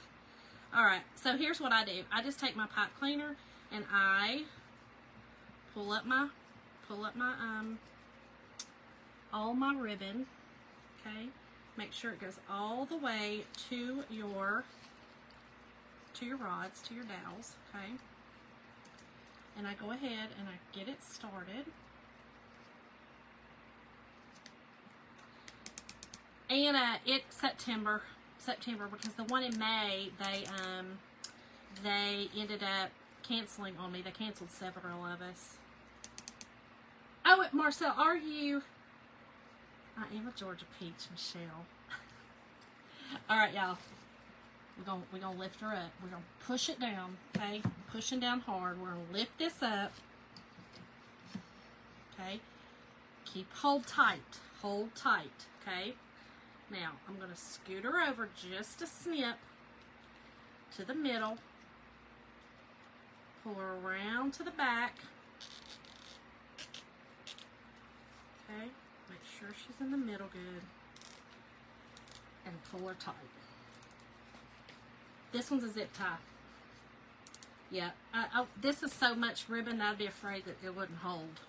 Alright, so here's what I do. I just take my pipe cleaner and I pull up my all my ribbon, okay? Make sure it goes all the way to your rods, to your dowels, okay? And I go ahead and I get it started. And it's September because the one in May they ended up canceling on me. They canceled several of us. Oh, Marcel, are you? I am a Georgia peach, Michelle. All right, y'all. We're gonna lift her up. We're gonna push it down, okay? Pushing down hard. We're gonna lift this up. Okay. Hold tight. Hold tight. Okay. Now I'm gonna scoot her over just a snip to the middle. Pull her around to the back. Okay. Make sure she's in the middle good. And pull her tight. This one's a zip tie. Yeah. This is so much ribbon that I'd be afraid that it wouldn't hold.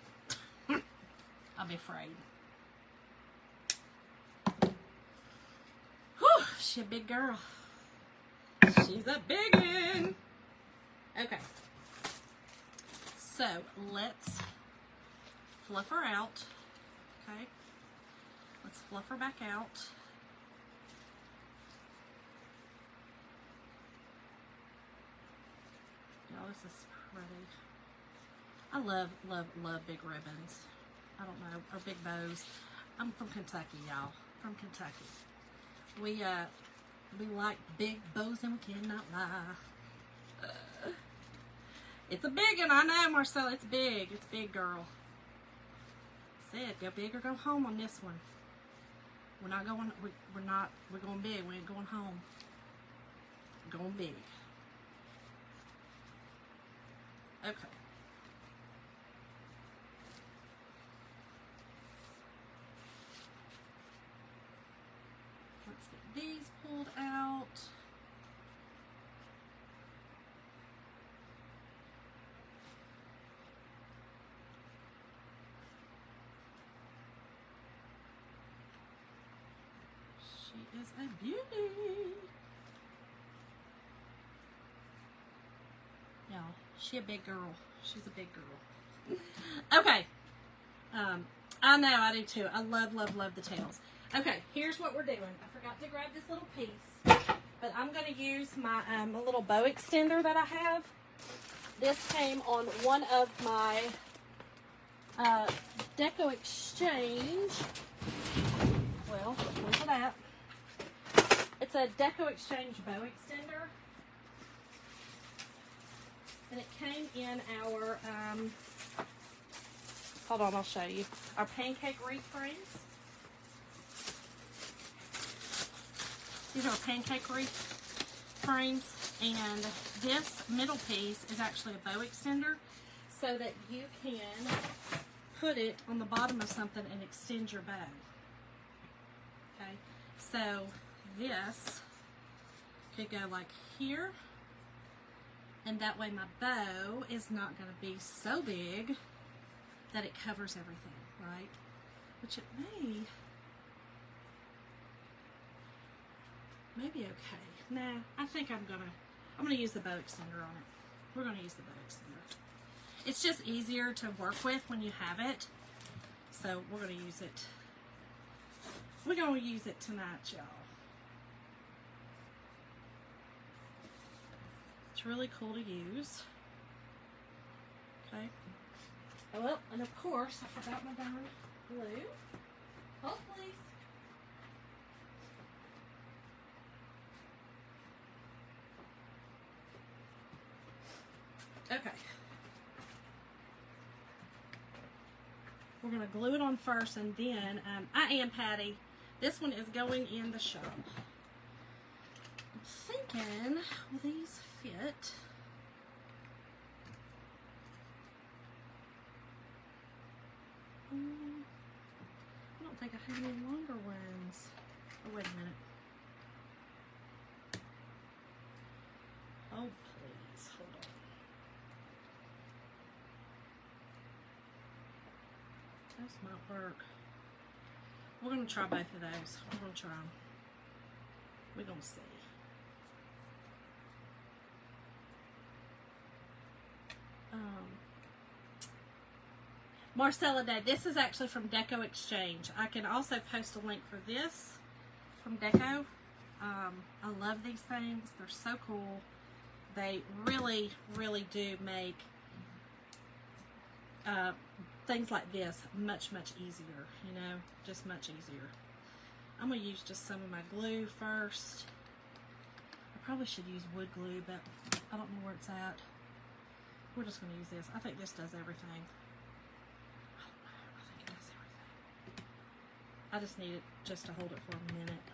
I'd be afraid. Whew, she's a big girl. She's a big one. Okay. So, let's fluff her out. Okay. Let's fluff her back out. Y'all, this is pretty. I love big ribbons. I don't know, or big bows. I'm from Kentucky, y'all. From Kentucky. We like big bows and we cannot lie. It's a big one, I know, Marcel. It's big. It's big, girl. Said, go big or go home on this one. We're not going. We're going big. We ain't going home. We're going big. Okay. Let's get these pulled out. She is a beauty. Y'all, she a big girl. She's a big girl. Okay. I know, I do too. I love the tails. Okay, here's what we're doing. I forgot to grab this little piece, but I'm going to use my a little bow extender that I have. This came on one of my Deco Exchange. Well, look at that. It's a Deco Exchange bow extender. And it came in our, hold on, I'll show you. Our pancake wreath frames. These are pancake wreath frames. And this middle piece is actually a bow extender so that you can put it on the bottom of something and extend your bow. Okay, so this could go like here, and that way my bow is not going to be so big that it covers everything, right? Which it may be okay. Nah, I think I'm gonna use the bow extender on it. We're gonna use the bow extender. It's just easier to work with when you have it. So we're gonna use it. We're gonna use it tonight, y'all. It's really cool to use. Okay. Oh, well, and of course, I forgot my darn glue. Hold, please. Okay. We're going to glue it on first, and then, I am Patty. This one is going in the shop. I'm thinking, will these fit? I don't think I have any longer ones. Oh, wait a minute. Oh, please, hold on. Those might work. We're going to try both of those. We're going to try them. We're going to see. Marcella Day, this is actually from Deco Exchange. I can also post a link for this from Deco. I love these things. They're so cool. They really, really do make things like this much, much easier, you know, just much easier. I'm going to use just some of my glue first. I probably should use wood glue, but I don't know where it's at. We're just going to use this. I think this does everything. I think it does everything. I just need it just to hold it for a minute.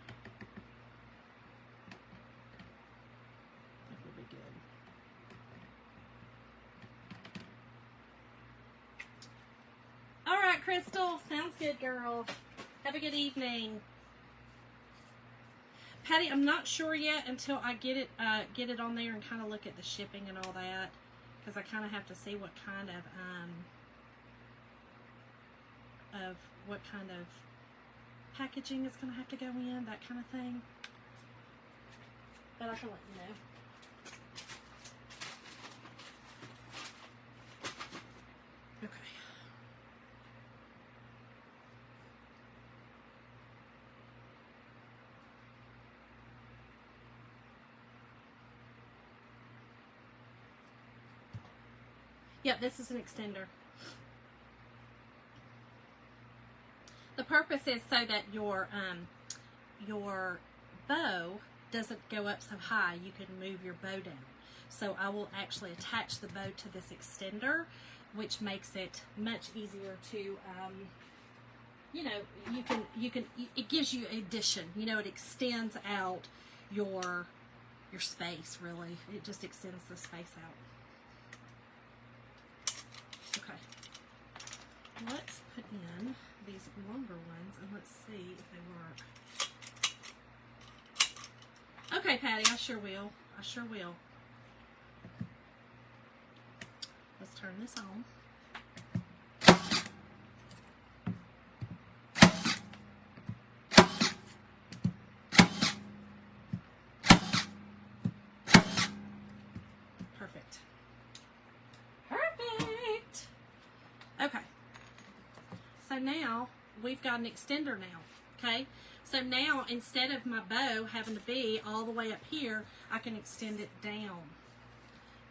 I think we'll be good. All right, Crystal. Sounds good, girl. Have a good evening. Patty, I'm not sure yet until I get it on there and kind of look at the shipping and all that, because I kind of have to see what kind of packaging is going to have to go in, that kind of thing. But I can let you know. Okay. Yep, this is an extender. The purpose is so that your bow doesn't go up so high. You can move your bow down. So I will actually attach the bow to this extender, which makes it much easier to, you know, it gives you addition. You know, it extends out your space, really. It just extends the space out. Okay, let's put in these longer ones and let's see if they work. Okay, Patty, I sure will. I sure will. Let's turn this on. Perfect. Perfect. Okay. So now we've got an extender now. Okay. So now instead of my bow having to be all the way up here, I can extend it down.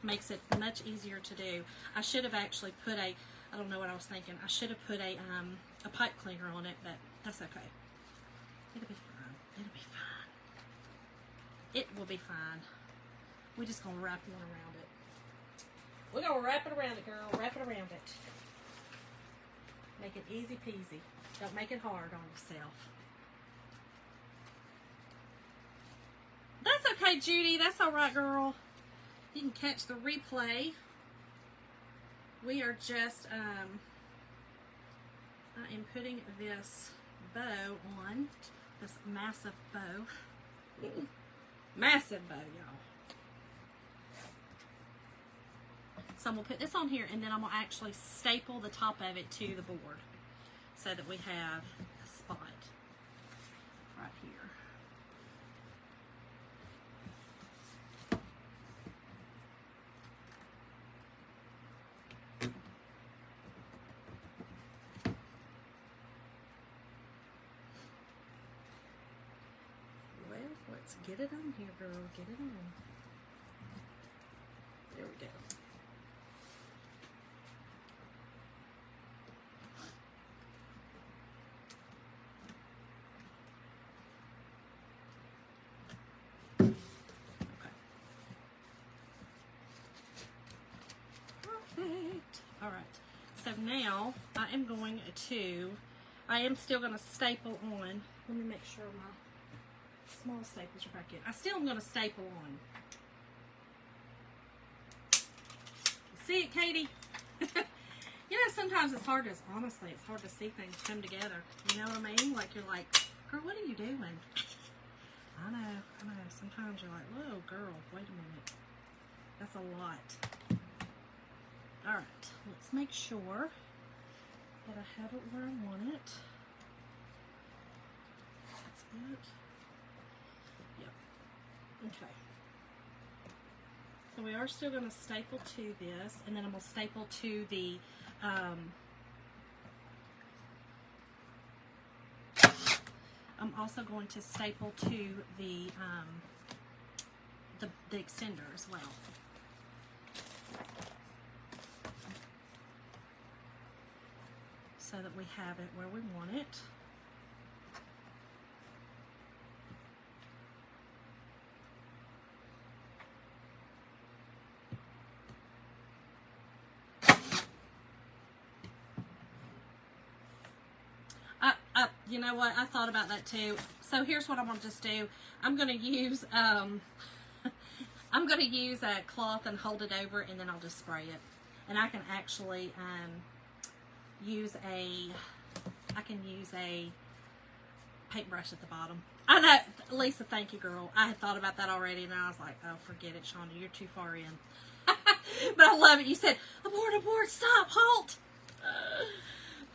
Makes it much easier to do. I should have actually put I don't know what I was thinking. I should have put a pipe cleaner on it, but that's okay. It'll be fine. It'll be fine. It will be fine. We're just gonna wrap one around it. We're gonna wrap it around it, girl. Wrap it around it. Make it easy peasy. Don't make it hard on yourself. That's okay, Judy. That's all right, girl. you can catch the replay, we are just, I am putting this bow on, this massive bow. Massive bow, y'all. So I'm going to put this on here, and then I'm going to actually staple the top of it to the board so that we have a spot right here. Well, let's get it on here, girl. Get it on. There we go. All right, so now I am going to, I am still going to staple on. Let me make sure my small staples are back in. I still am going to staple on. See it, Katie? You know, sometimes it's hard to, honestly, it's hard to see things come together. You know what I mean? Like, you're like, girl, what are you doing? I know. Sometimes you're like, whoa, girl, wait a minute. That's a lot. All right, let's make sure that I have it where I want it. That's it. Yep. Okay. So we are still going to staple to this, and then I'm going to staple to the I'm also going to staple to the extender as well. So that we have it where we want it. You know what? I thought about that too. So here's what I'm going to just do. I'm going to use I'm going to use a cloth and hold it over, and then I'll just spray it. And I can actually use a paintbrush at the bottom. I know, Lisa, thank you, girl. I had thought about that already, and I was like, oh, forget it, Shonda, you're too far in. But I love it. You said, abort, stop, halt.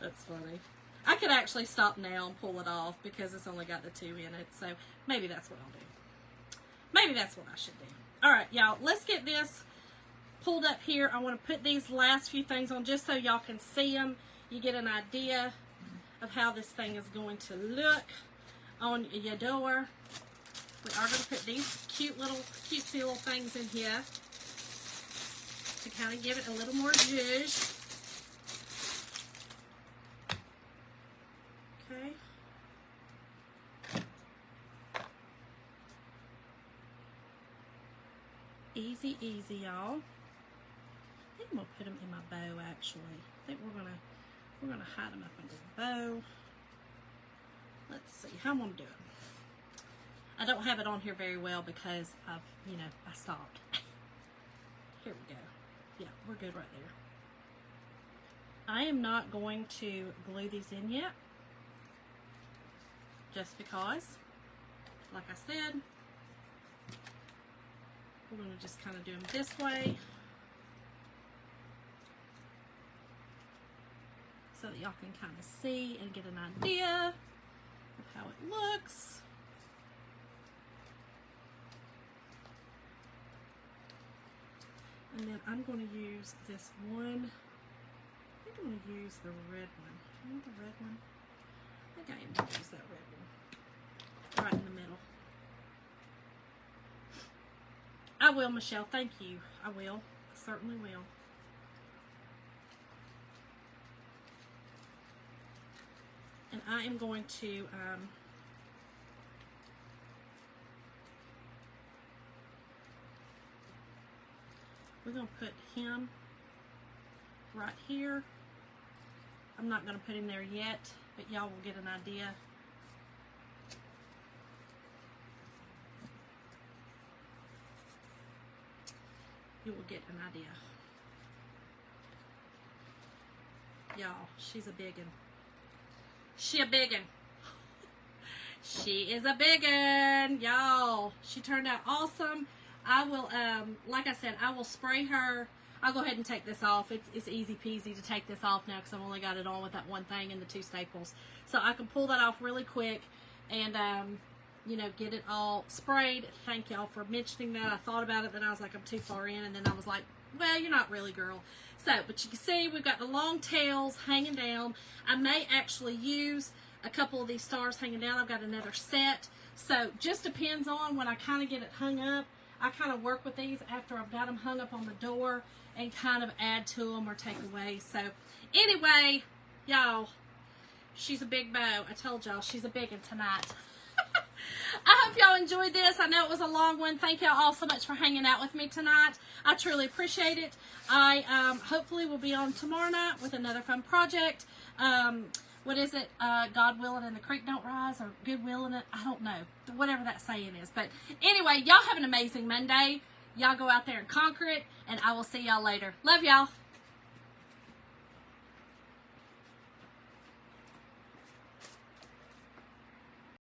That's funny. I could actually stop now and pull it off because it's only got the 2 in it. So maybe that's what I'll do. Maybe that's what I should do. All right, y'all, let's get this pulled up here. I want to put these last few things on just so y'all can see them. You get an idea of how this thing is going to look on your door. We are going to put these cutesy little things in here to kind of give it a little more zhuzh. Okay. Easy, easy, y'all. I think I'm gonna put them in my bow. Actually, I think we're gonna hide them up under the bow. Let's see how I'm gonna do it. I don't have it on here very well because I stopped. Here we go. Yeah, we're good right there. I am not going to glue these in yet, just because, like I said, we're going to just kind of do them this way so that y'all can kind of see and get an idea of how it looks. And then I'm going to use this one. I think I'm going to use the red one. You want the red one? I think I am going to use that red one. Right in the middle. I will, Michelle. Thank you. I will. I certainly will. And I am going to we're going to put him right here. I'm not going to put him there yet, but y'all will get an idea. you will get an idea. Y'all, she's a biggin. She a biggin. She is a biggin, y'all. She turned out awesome. I will, like I said, I will spray her. I'll go ahead and take this off. It's easy peasy to take this off now because I've only got it on with that one thing and the 2 staples. So I can pull that off really quick and, you know, get it all sprayed. Thank y'all for mentioning that. I thought about it, then I was like, I'm too far in. And then I was like, well, you're not really, girl. So, but you can see we've got the long tails hanging down. I may actually use a couple of these stars hanging down. I've got another set. So, just depends on when I kind of get it hung up. I kind of work with these after I've got them hung up on the door and kind of add to them or take away. So, anyway, y'all, she's a big bow. I told y'all she's a big one tonight. I hope y'all enjoyed this. I know it was a long one. Thank y'all all so much for hanging out with me tonight. I truly appreciate it. I hopefully will be on tomorrow night with another fun project. What is it? God willing and the creek don't rise, or good willing it. I don't know. Whatever that saying is. But anyway, y'all have an amazing Monday. Y'all go out there and conquer it, and I will see y'all later. Love y'all.